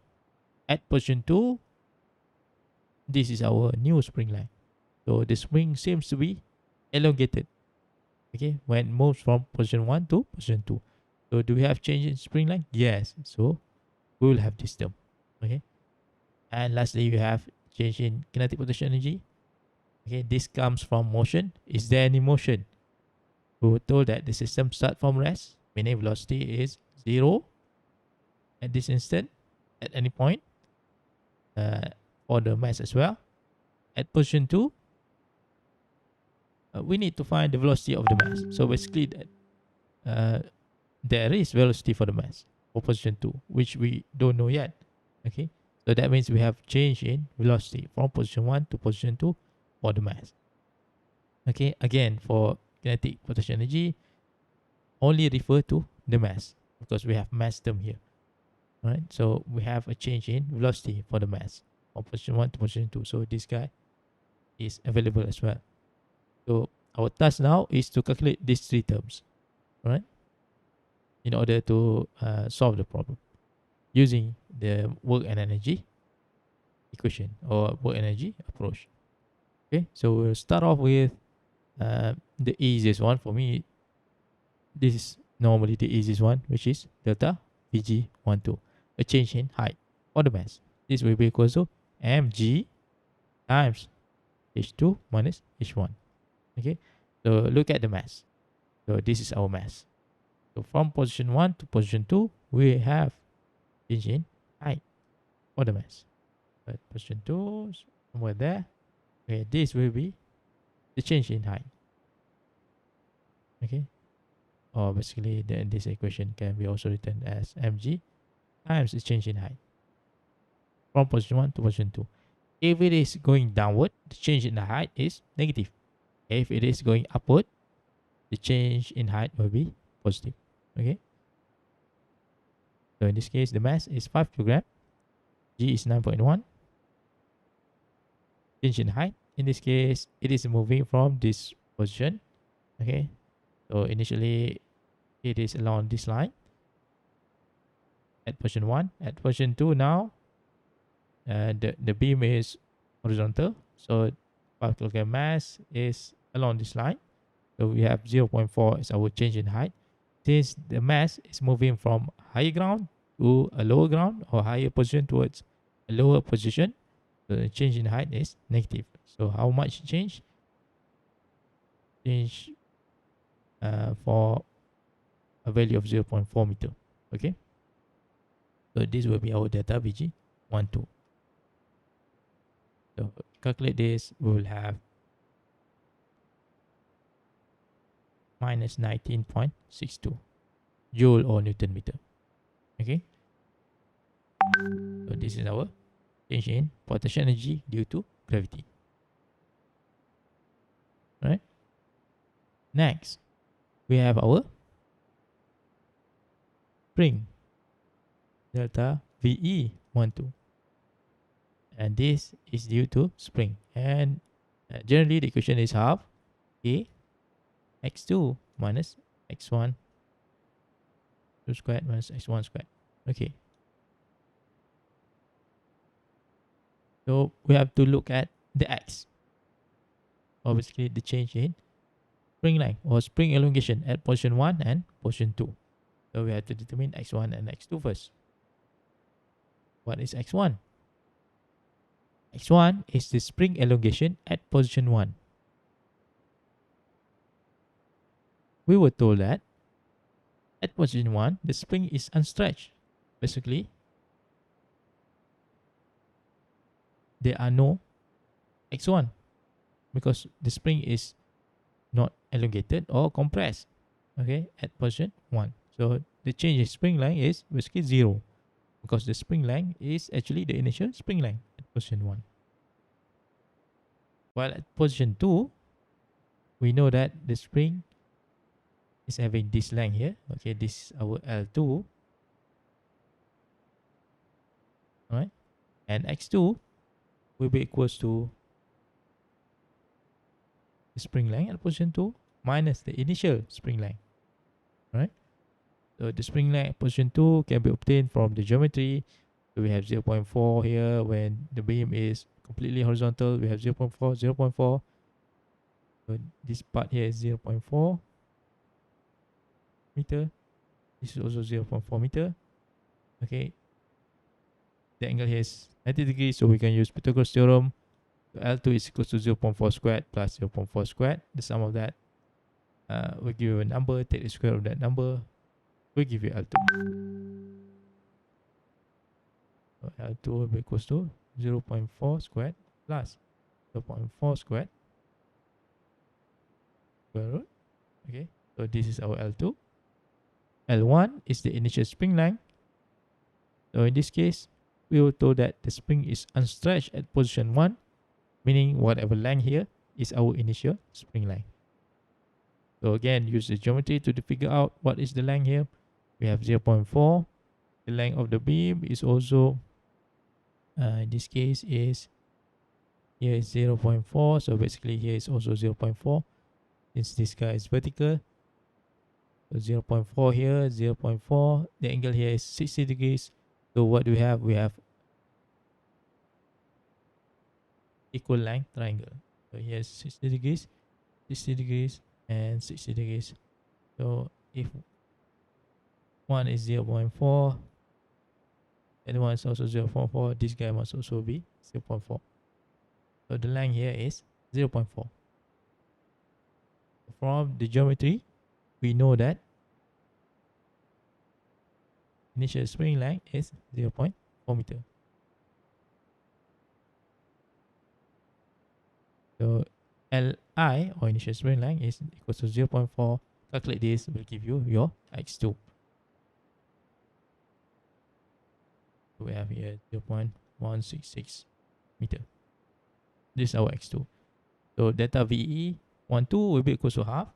At position 2, this is our new spring length. So the spring seems to be elongated. Okay, when it moves from position 1 to position 2. So do we have change in spring length? Yes. So we will have this term. Okay. And lastly, we have change in kinetic potential energy. Okay, this comes from motion. Is there any motion? We were told that the system starts from rest, meaning velocity is 0 at this instant, at any point, for the mass as well. At position 2, we need to find the velocity of the mass. So basically, there is velocity for the mass for position 2, which we don't know yet. Okay, so that means we have change in velocity from position 1 to position 2 for the mass. Okay, again, for kinetic potential energy, only refer to the mass because we have mass term here. Right, so we have a change in velocity for the mass from position 1 to position 2. So this guy is available as well. So our task now is to calculate these three terms, right, in order to solve the problem using the work and energy equation or work energy approach. Okay, so we'll start off with the easiest one for me. This is normally the easiest one, which is delta Vg12, a change in height for the mass. This will be equal to mg times h2 minus h1. Okay, so look at the mass. So this is our mass. So from position 1 to position 2, we have change in height for the mass. But position 2, somewhere there. Okay, this will be the change in height. Okay, or basically this equation can be also written as mg times the change in height from position 1 to position 2. If it is going downward, the change in the height is negative. If it is going upward, the change in height will be positive. Okay, so in this case, the mass is 5 kg, g is 9.1. Change in height, in this case, it is moving from this position. Okay, so initially it is along this line at position 1. At position 2 now, the beam is horizontal, so 5 kg mass is along this line. So we have 0.4 as our change in height. Since the mass is moving from higher ground to a lower ground or higher position towards a lower position, so the change in height is negative. So how much change? Change for a value of 0.4 meter. Okay, so this will be our delta Vg12. So calculate this, we will have minus 19.62 joule or Newton meter. Okay, so this is our change in potential energy due to gravity. Right, next we have our spring, delta Ve12, and this is due to spring. And generally the equation is half A x2 minus x1 2 squared minus x1 squared. Okay, so we have to look at the x, or basically the change in spring length or spring elongation at position 1 and position 2. So we have to determine x1 and x2 first. What is x1? X1 is the spring elongation at position 1. We were told that at position 1, the spring is unstretched. Basically, there are no x1 because the spring is not elongated or compressed, okay, at position 1. So the change in spring length is basically 0 because the spring length is actually the initial spring length at position 1. While at position 2, we know that the spring is having this length here. Okay, this is our L2. Alright. And x2 will be equals to the spring length at position 2 minus the initial spring length. Right? So the spring length at position 2 can be obtained from the geometry. So we have 0.4 here when the beam is completely horizontal. We have 0.4, 0.4. So this part here is 0.4 meter. This is also 0.4 meter. Okay. The angle here is 90 degrees, so we can use Pythagoras theorem. So L2 is equal to 0.4 squared plus 0.4 squared. The sum of that will give you a number. Take the square of that number. Will give you L2. So L2 will be equals to 0.4 squared plus 0.4 squared square root. Okay, so this is our L2. L1 is the initial spring length. So in this case, we were told that the spring is unstretched at position 1, meaning whatever length here is our initial spring length. So again, use the geometry to figure out what is the length here. We have 0.4. The length of the beam is also, in this case, is here is 0.4. So basically here is also 0.4. Since this guy is vertical. So 0.4 here, 0.4. The angle here is 60 degrees. So what do we have? We have equal length triangle. So here's 60 degrees, 60 degrees, and 60 degrees. So if one is 0.4, and one is also 0.4, this guy must also be 0.4. So the length here is 0.4. From the geometry, we know that initial spring length is 0.4 meter. So Li, or initial spring length, is equal to 0.4. Calculate this, will give you your x2. We have here 0.166 meter. This is our x2. So delta VE 12 will be equal to half.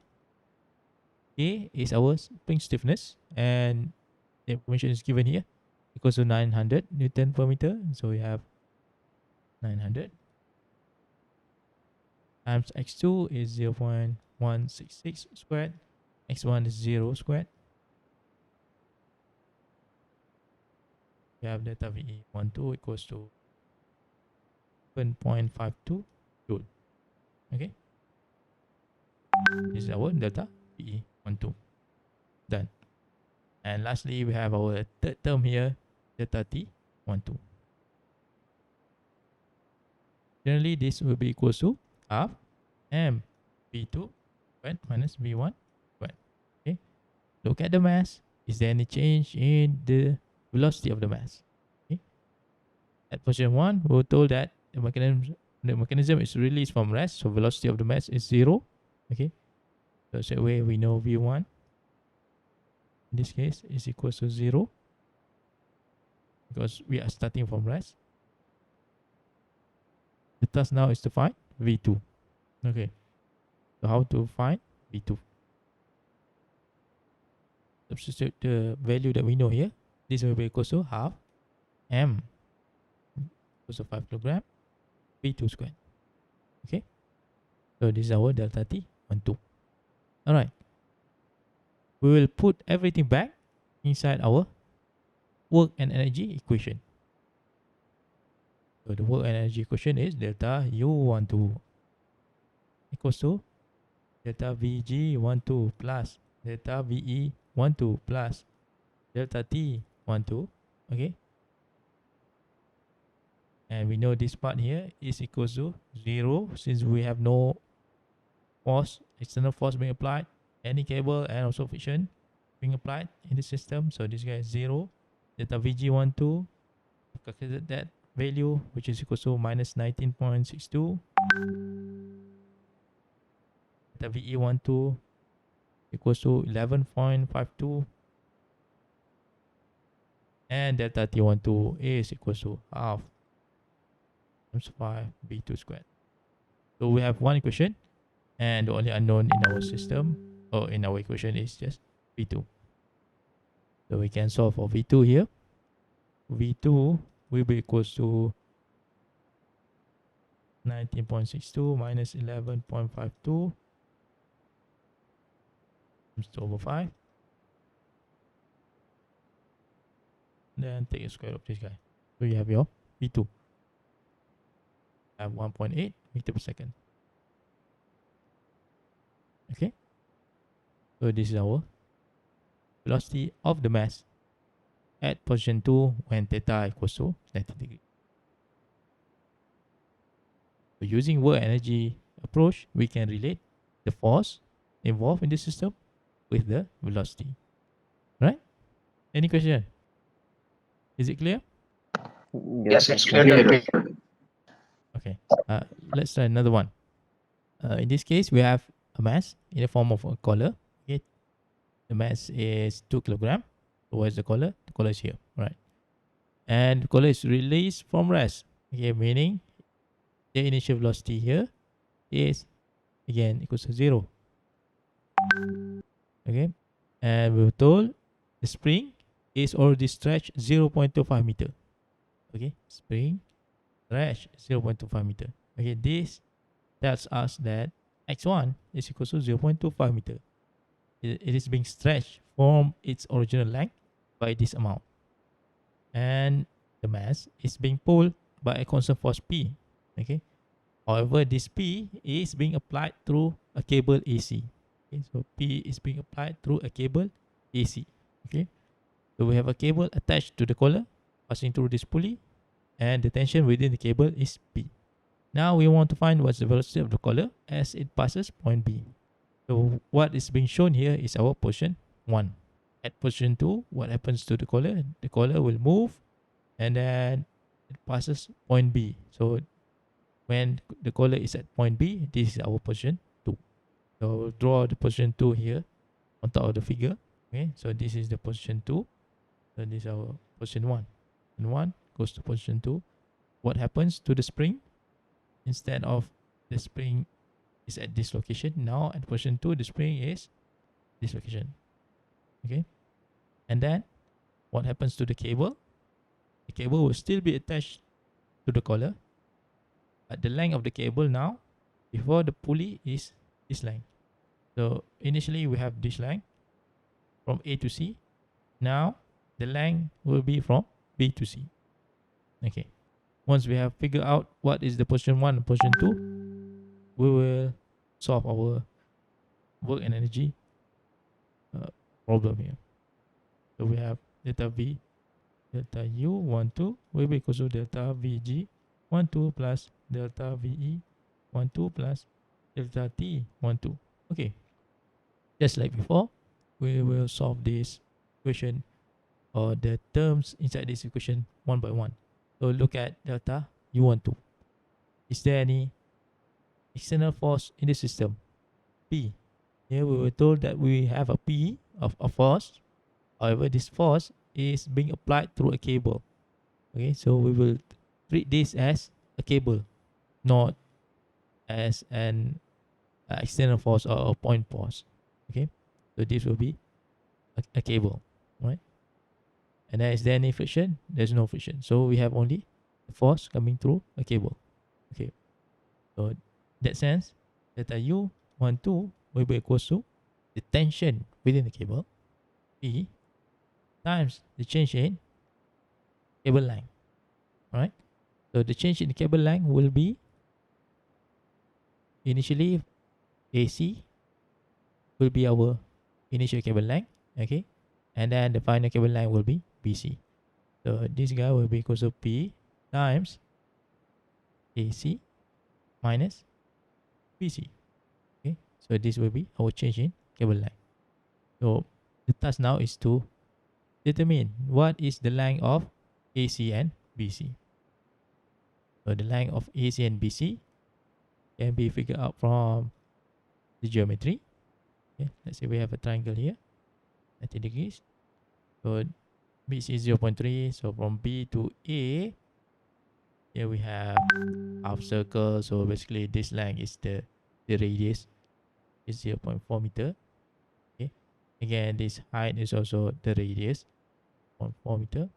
A is our spring stiffness, and the information is given here, equals to 900 Newton per meter. So we have 900 times x2 is 0.166 squared. X1 is 0 squared. We have delta VE 12 equals to 7.52 joule. Okay. This is our delta VE 12. Done. And lastly, we have our third term here, delta T 12. Generally, this will be equals to half m v2 squared minus v1 squared. Okay. Look at the mass. Is there any change in the velocity of the mass? Okay. At position 1, we were told that the mechanism is released from rest, so velocity of the mass is 0. Okay. So straight away we know v1 in this case is equals to 0 because we are starting from rest. The task now is to find v2. Okay. So how to find v2? Substitute the value that we know here. This will be equals to half m equals to 5 kilogram v2 squared. Okay. So this is our delta T 12. Alright, we will put everything back inside our work and energy equation. So the work and energy equation is delta U12 equals to delta Vg12 plus delta Ve12 plus delta T12. Okay, and we know this part here is equals to 0 since we have no force, external force being applied, any cable and also friction being applied in the system. So this guy is 0. Delta Vg12, calculated that value, which is equals to minus 19.62. Delta Ve12 equals to 11.52. And delta T12 is equals to half times 5 B2 squared. So we have one equation, and the only unknown in our system or in our equation is just V2. So we can solve for V2 here. V2 will be equals to 19.62 minus 11.52 times 2 over 5. Then take the square of this guy. So you have your V2. Have 1.8 meter per second. Okay. So this is our velocity of the mass at position 2 when theta equals to 90 degrees. So using work energy approach, we can relate the force involved in the system with the velocity. Right? Any question? Is it clear?
Yes, it's clear.
Okay. Let's try another one. In this case, we have a mass in the form of a collar. Okay. The mass is 2 kilogram. So where's the collar? The collar is here. Right. And the collar is released from rest. Okay, meaning the initial velocity here is again equals to 0. Okay. And we're told the spring is already stretched 0.25 meter. Okay. Spring stretched 0.25 meter. Okay. This tells us that x1 is equal to 0.25 meter. It is being stretched from its original length by this amount. And the mass is being pulled by a constant force P. Okay. However, this P is being applied through a cable AC. Okay, so P is being applied through a cable AC. Okay. So we have a cable attached to the collar passing through this pulley, and the tension within the cable is P. Now we want to find what's the velocity of the collar as it passes point B. So what is being shown here is our position 1. At position 2, what happens to the collar? The collar will move and then it passes point B. So when the collar is at point B, this is our position 2. So we'll draw the position 2 here on top of the figure. Okay, so this is the position 2. So this is our position 1. And 1 goes to position 2. What happens to the spring? Instead of the spring is at this location, now at position 2, the spring is this location. Okay. And then what happens to the cable? The cable will still be attached to the collar, but the length of the cable now before the pulley is this length. So initially we have this length from A to C. Now the length will be from B to C. Okay. Once we have figured out what is the position 1 and position 2, we will solve our work and energy problem here. So we have delta V, delta U12 will be equal to delta Vg12 plus delta Ve12 plus delta T12. Okay. Just like before, we will solve this equation or the terms inside this equation one by one. So look at delta U12. Is there any external force in the system? P. Here we were told that we have a P of a force. However, this force is being applied through a cable. Okay, so we will treat this as a cable, not as an external force or a point force. Okay, so this will be a cable, right? And then is there any friction? There's no friction. So we have only the force coming through a cable. Okay, so in that sense, delta U12 will be equals to the tension within the cable, P, times the change in cable length. Alright, so the change in the cable length will be initially AC will be our initial cable length, okay, and then the final cable length will be BC. So this guy will be equal to P times AC minus BC. Okay, so this will be our change in cable length. So the task now is to determine what is the length of AC and BC. So the length of AC and BC can be figured out from the geometry. Okay, let's say we have a triangle here, 90 degrees. So BC is 0.3. So from B to A, here we have half circle. So basically this length is the radius is 0.4 meter. Okay, again this height is also the radius 0.4 meter.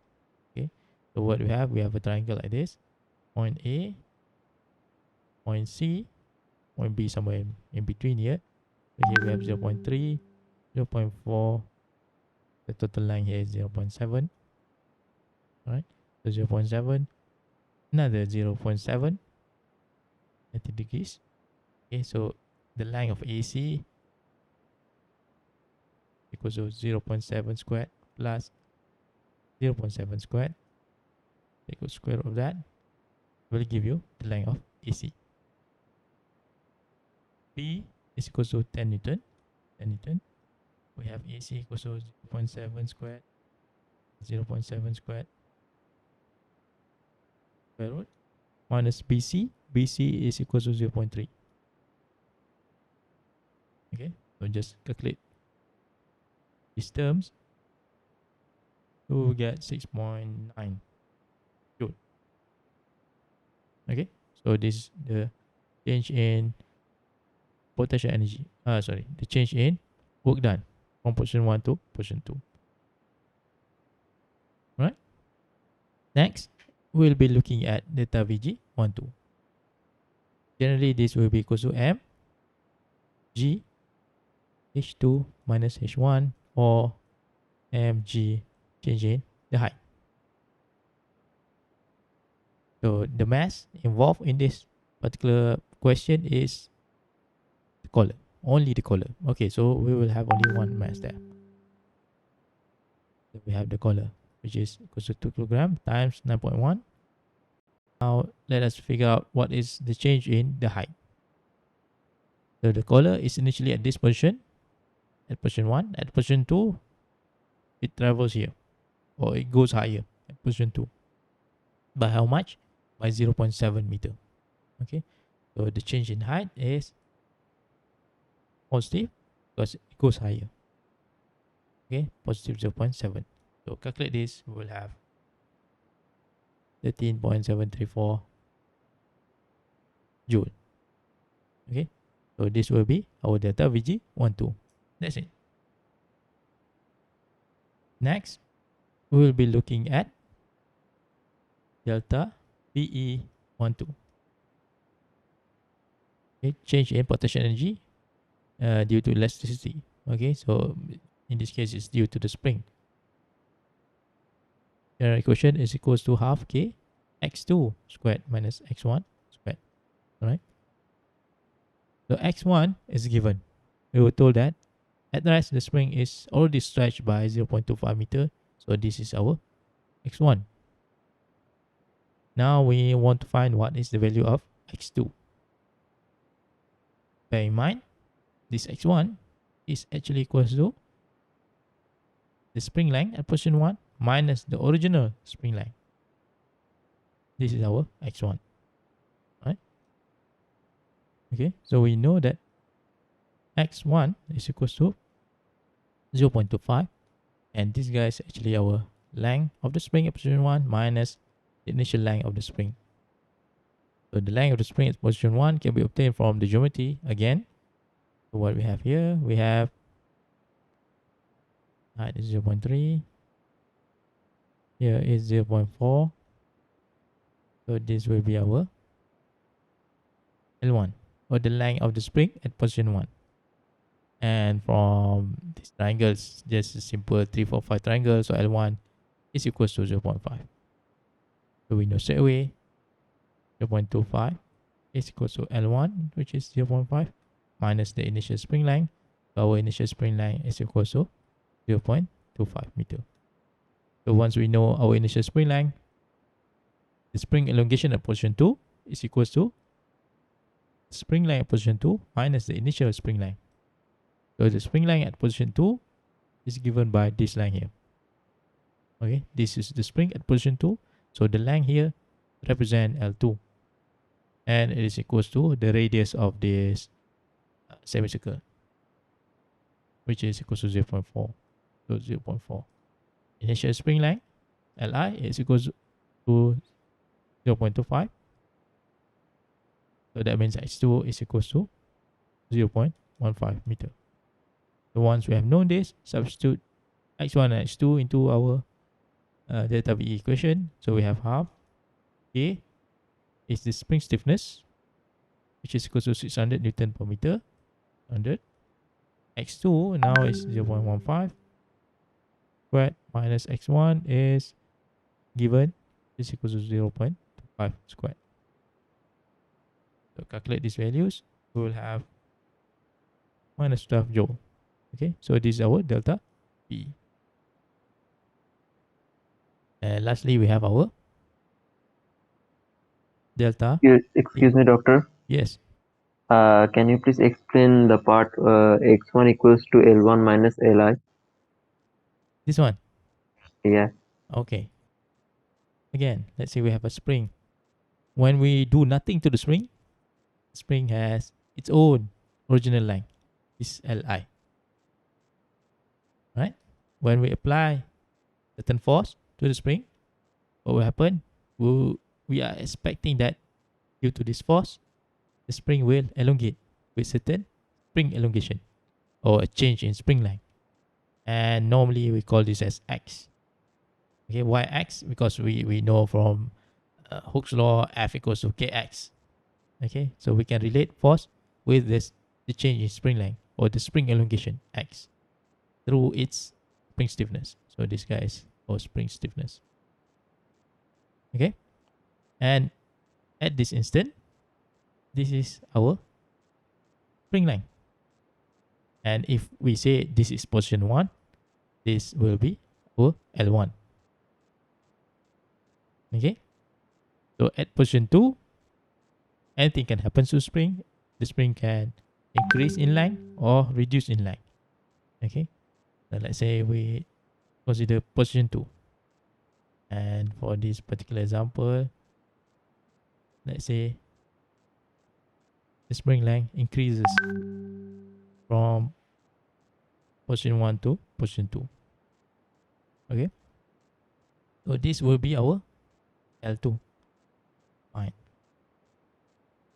Okay, so what we have a triangle like this, point A, point C, point B somewhere in between here. So here we have 0.3, 0.4. The total length here is 0.7. Alright, so 0.7, another 0.7, 90 degrees. Okay, so the length of AC equals to 0.7 squared plus 0.7 squared equals square root of that will give you the length of AC. P is equals to 10 Newton. 10 Newton. We have AC equals to 0.7 squared, 0.7 squared square root minus BC. BC is equals to 0.3. Okay, so just calculate these terms to get 6.9 joule. Okay, so this is the change in potential energy. The change in work done from position 1 to position 2. Right. Next, we'll be looking at delta Vg12. Generally, this will be equal to m g h2 minus h1 or mg change in the height. So the mass involved in this particular question is the collar, only the collar. Okay, so we will have only one mass there. So we have the collar, which is equal to 2 kg times 9.1. Now let us figure out what is the change in the height. So the collar is initially at this position, at position 1. At position 2, it travels here, or it goes higher at position 2. By how much? By 0.7 meter. Okay, so the change in height is positive because it goes higher. Okay, positive 0.7. So calculate this, we will have 13.734 joule. Okay, so this will be our delta Vg12. That's it. Next, we will be looking at delta Ve12. Okay, change in potential energy due to elasticity. Okay, so in this case, it's due to the spring. General equation is equals to half k x2 squared minus x1 squared. Alright. So x1 is given. We were told that at rest the spring is already stretched by 0.25 meter. So this is our x1. Now we want to find what is the value of x2. Bear in mind, this x1 is actually equals to the spring length at position 1 minus the original spring length. This is our x1. Right? Okay, so we know that x1 is equals to 0.25, and this guy is actually our length of the spring at position 1 minus the initial length of the spring. So the length of the spring at position 1 can be obtained from the geometry again. So what we have here, we have height is 0.3. Here is 0.4. So this will be our L1, or the length of the spring at position 1. And from these triangles, just a simple 3, 4, 5 triangle, so L1 is equals to 0.5. So we know straight away 0.25 is equals to L1, which is 0.5, minus the initial spring length. So our initial spring length is equals to 0.25 meter. So once we know our initial spring length, the spring elongation at position 2 is equals to spring length at position 2 minus the initial spring length. So the spring length at position 2 is given by this line here. Okay, this is the spring at position 2. So the length here represent L2. And it is equals to the radius of this semicircle, which is equals to 0.4. So 0.4. Initial spring length, Li, is equals to 0.25. So that means X2 is equals to 0.15 meter. So once we have known this, substitute X1 and X2 into our delta V equation. So we have half K is the spring stiffness, which is equals to 600 Newton per meter. 100. X2 now is 0.15 squared minus X1 is given is equals to 0.25 squared. So calculate these values, we will have minus 12 joule. Okay, so this is our delta P. And lastly, we have our delta.
Excuse me, doctor.
Yes.
Can you please explain the part x1 equals to L1 minus Li?
This one.
Yeah.
Okay. Again, let's say we have a spring. When we do nothing to the spring has its own original length. Is Li. Right? When we apply certain force to the spring, what will happen? We are expecting that due to this force, the spring will elongate with certain spring elongation or a change in spring length. And normally we call this as X. Okay, why X? Because we know from Hooke's law, F equals to Kx. Okay, so we can relate force with this the change in spring length or the spring elongation X through its spring stiffness. So this guy is our spring stiffness. Okay, and at this instant, this is our spring length. And if we say this is position 1, this will be our L1. Okay, so at position 2, anything can happen to spring. The spring can increase in length or reduce in length. Okay, so let's say we consider position 2. And for this particular example, let's say the spring length increases from position 1 to position 2. Okay, so this will be our L2. Fine.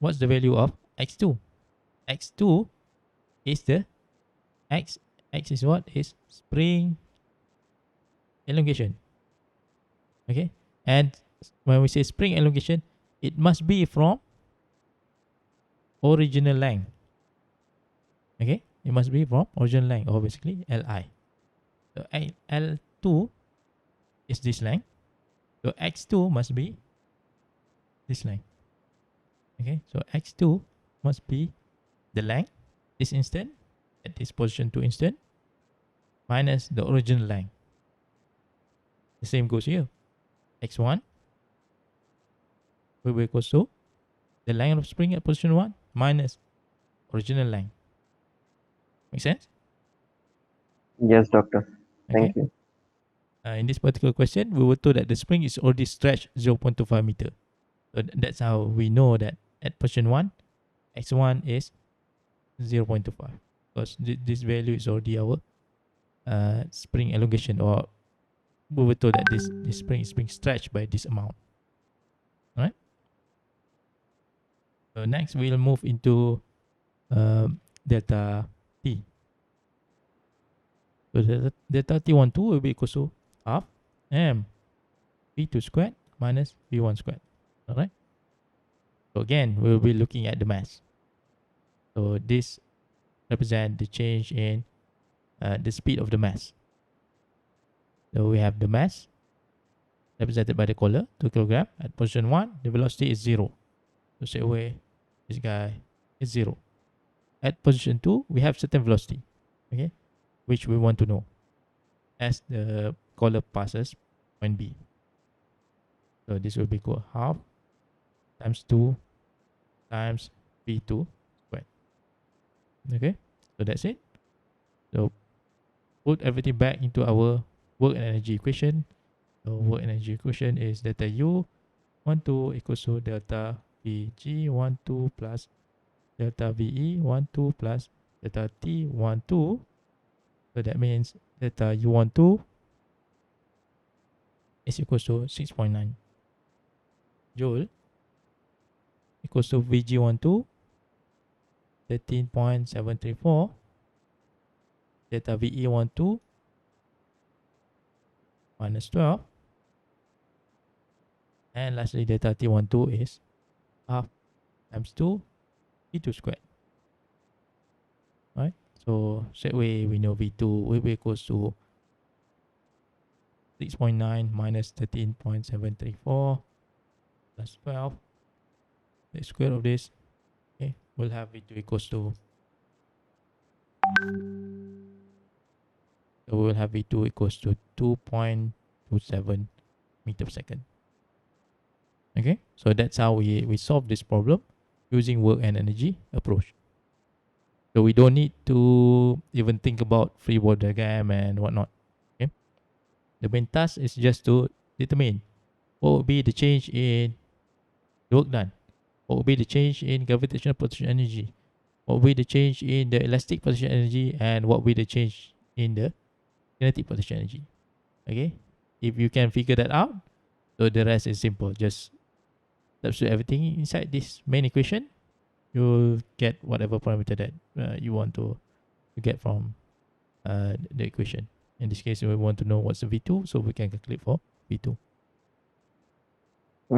What's the value of X2? X2 is the X is what? Is spring elongation. Okay, and when we say spring elongation, it must be from original length. Okay, it must be from original length, or basically Li. So L2 is this length. So X2 must be this length. Okay, so X2 must be the length, this instant, at this position 2 instant, minus the original length. The same goes here. X1 will be equals to the length of spring at position 1 minus original length. Make sense?
Yes, doctor.
Okay.
Thank you.
In this particular question, we were told that the spring is already stretched 0.25 meter. So that's how we know that at position 1, X1 is 0.25. Because this value is already our spring elongation, or we were told that this spring is being stretched by this amount. Alright? So next we'll move into delta T. So delta T12 will be equal to half m V2 squared minus V1 squared. Alright? So again, we'll be looking at the mass. So this represent the change in the speed of the mass. So we have the mass represented by the collar, 2 kilogram. At position 1, the velocity is 0. So straight away, this guy is 0. At position 2, we have certain velocity, okay, which we want to know as the collar passes point B. So this will be equal half times 2 times V2 squared. Okay, so that's it. So put everything back into our work and energy equation. So work and energy equation is delta U12 equals to delta Vg12 plus delta Ve12 plus delta T12. So that means delta U12 is equals to 6.9 joule equals to Vg12 13.734, delta Ve12 minus 12, and lastly delta T12 is half times 2 V2 squared. Right? So straight away we know V2 will be equals to 6.9 minus 13.734 plus 12. The square of this, okay, we'll have V2 equals to, so we will have V2 equals to 2.27 meter per second. Okay, so that's how we solve this problem using work and energy approach. So we don't need to even think about free body diagram and whatnot. Okay, the main task is just to determine what would be the change in the work done, what would be the change in gravitational potential energy, what will be the change in the elastic potential energy, and what will be the change in the kinetic potential energy. Okay, if you can figure that out, so the rest is simple. Just substitute everything inside this main equation, you'll get whatever parameter that you want to get from the equation. In this case, we want to know what's the V2, so we can calculate for V2.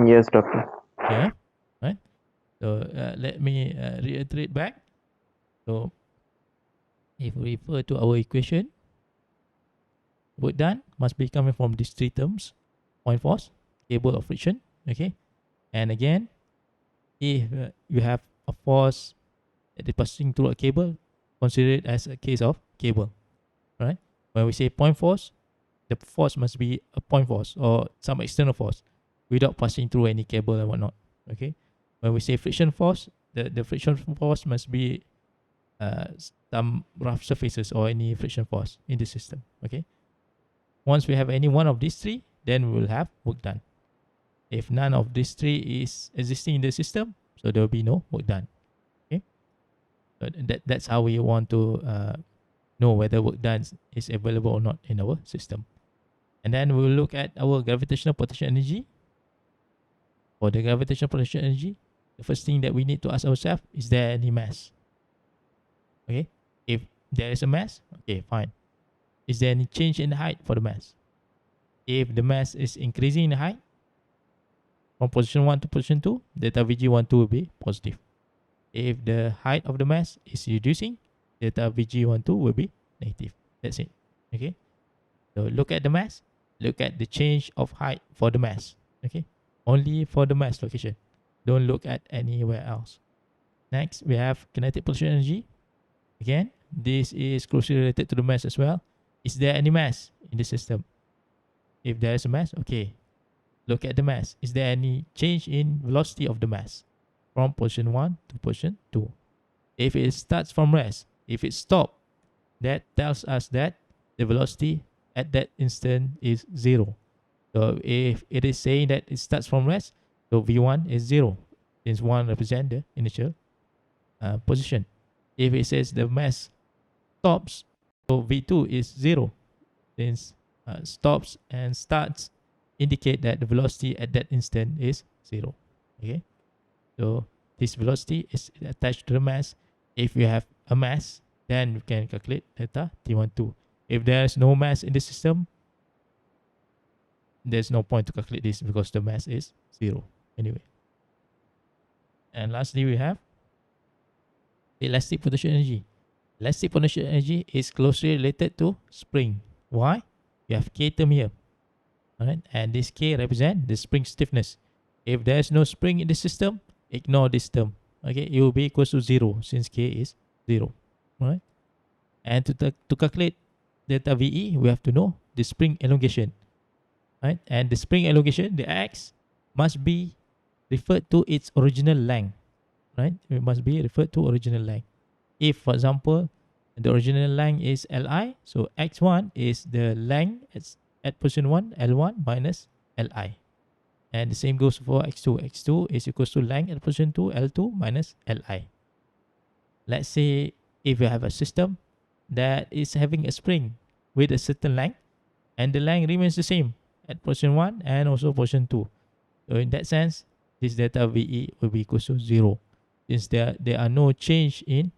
Yes, doctor.
Yeah, right. So let me reiterate back. So if we refer to our equation, work done must be coming from these three terms: point force, cable, or friction. Okay, and again, if you have a force that is passing through a cable, consider it as a case of cable. Right? When we say point force, the force must be a point force or some external force without passing through any cable and whatnot. Okay. When we say friction force, the friction force must be some rough surfaces or any friction force in the system. Okay. Once we have any one of these three, then we will have work done. If none of these three is existing in the system, so there will be no work done. Okay. So that's how we want to know whether work done is available or not in our system. And then we'll look at our gravitational potential energy. For the gravitational potential energy, the first thing that we need to ask ourselves, is there any mass? Okay. If there is a mass, okay, fine. Is there any change in the height for the mass? If the mass is increasing in height from position 1 to position 2, delta Vg12 will be positive. If the height of the mass is reducing, delta Vg12 will be negative. That's it. Okay. So look at the mass, look at the change of height for the mass. Okay. Only for the mass location. Don't look at anywhere else. Next, we have kinetic potential energy. Again, this is closely related to the mass as well. Is there any mass in the system? If there is a mass, okay, look at the mass. Is there any change in velocity of the mass from position 1 to position 2? If it starts from rest, if it stops, that tells us that the velocity at that instant is 0. So if it is saying that it starts from rest, so V1 is 0, since 1 represents the initial position. If it says the mass stops, so V2 is 0, since stops and starts indicate that the velocity at that instant is 0. Okay, so this velocity is attached to the mass. If you have a mass, then you can calculate delta T12. If there is no mass in the system, there's no point to calculate this because the mass is 0 anyway. And lastly, we have elastic potential energy. Elastic potential energy is closely related to spring. Why? You have K term here. Alright, and this K represent the spring stiffness. If there's no spring in the system, ignore this term. Okay, it will be equals to 0 since K is 0. Alright, and to calculate delta VE, we have to know the spring elongation. Right, and the spring elongation, the X, must be referred to its original length. Right, it must be referred to original length. If, for example, the original length is Li, so X1 is the length at position 1, L1 minus Li. And the same goes for X2. X2 is equals to length at position 2, L2 minus Li. Let's say if you have a system that is having a spring with a certain length, and the length remains the same at position 1 and also position 2. So in that sense, this delta VE will be equal to 0, since there are no change in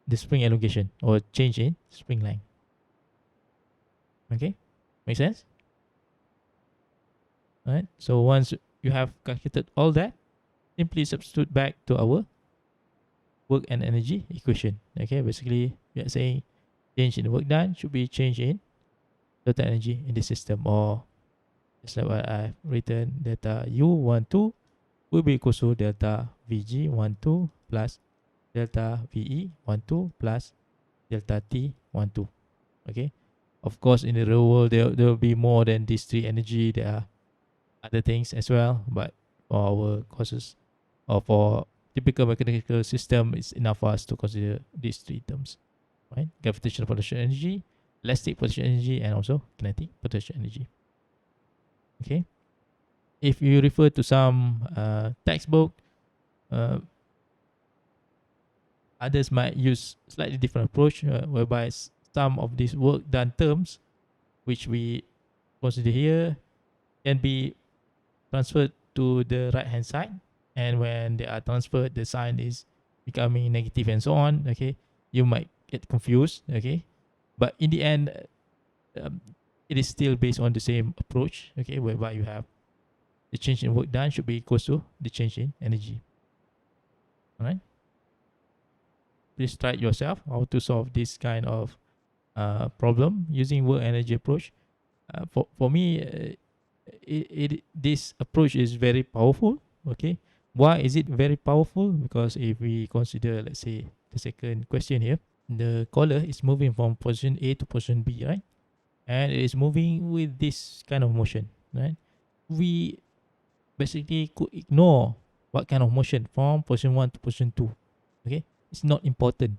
the spring elongation or change in spring length. Okay, make sense? All right. So once you have calculated all that, simply substitute back to our work and energy equation. Okay, basically we are saying change in the work done should be change in total energy in the system, or just like what I've written, delta U12 will be equal to delta VG12 plus delta VE12 plus delta T12. Okay, of course in the real world there will be more than these three energy. There are other things as well, but for our courses or for typical mechanical system, it's enough for us to consider these three terms, right? Gravitational potential energy, elastic potential energy, and also kinetic potential energy. Okay, if you refer to some textbook, uh, others might use slightly different approach, whereby some of these work done terms, which we consider here, can be transferred to the right hand side, and when they are transferred, the sign is becoming negative and so on. Okay, you might get confused. Okay, but in the end, um, it is still based on the same approach. Okay, whereby you have the change in work done should be equal to the change in energy. All right, please try it yourself how to solve this kind of problem using work energy approach. For me, this approach is very powerful. Okay, why is it very powerful? Because if we consider, let's say, the second question here, the collar is moving from position A to position B, right? And it is moving with this kind of motion, right? We basically could ignore what kind of motion from position 1 to position 2. Okay, it's not important,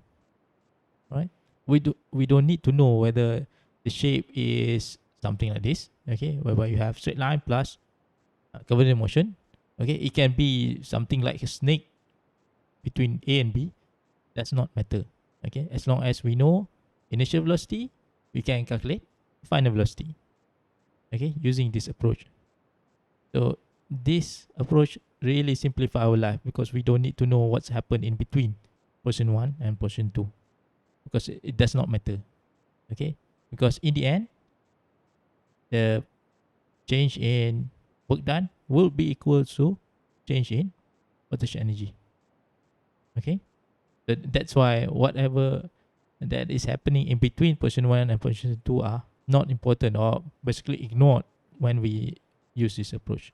right? We don't need to know whether the shape is something like this. Okay, whereby you have straight line plus coordinate motion. Okay, it can be something like a snake between A and B. Does not matter. Okay, as long as we know initial velocity, we can calculate final velocity. Okay, using this approach. So this approach really simplify our life, because we don't need to know what's happened in between position 1 and position 2, because it does not matter. Okay, because in the end, the change in work done will be equal to change in potential energy. Okay, that's why whatever that is happening in between position 1 and position 2 are not important, or basically ignored when we use this approach.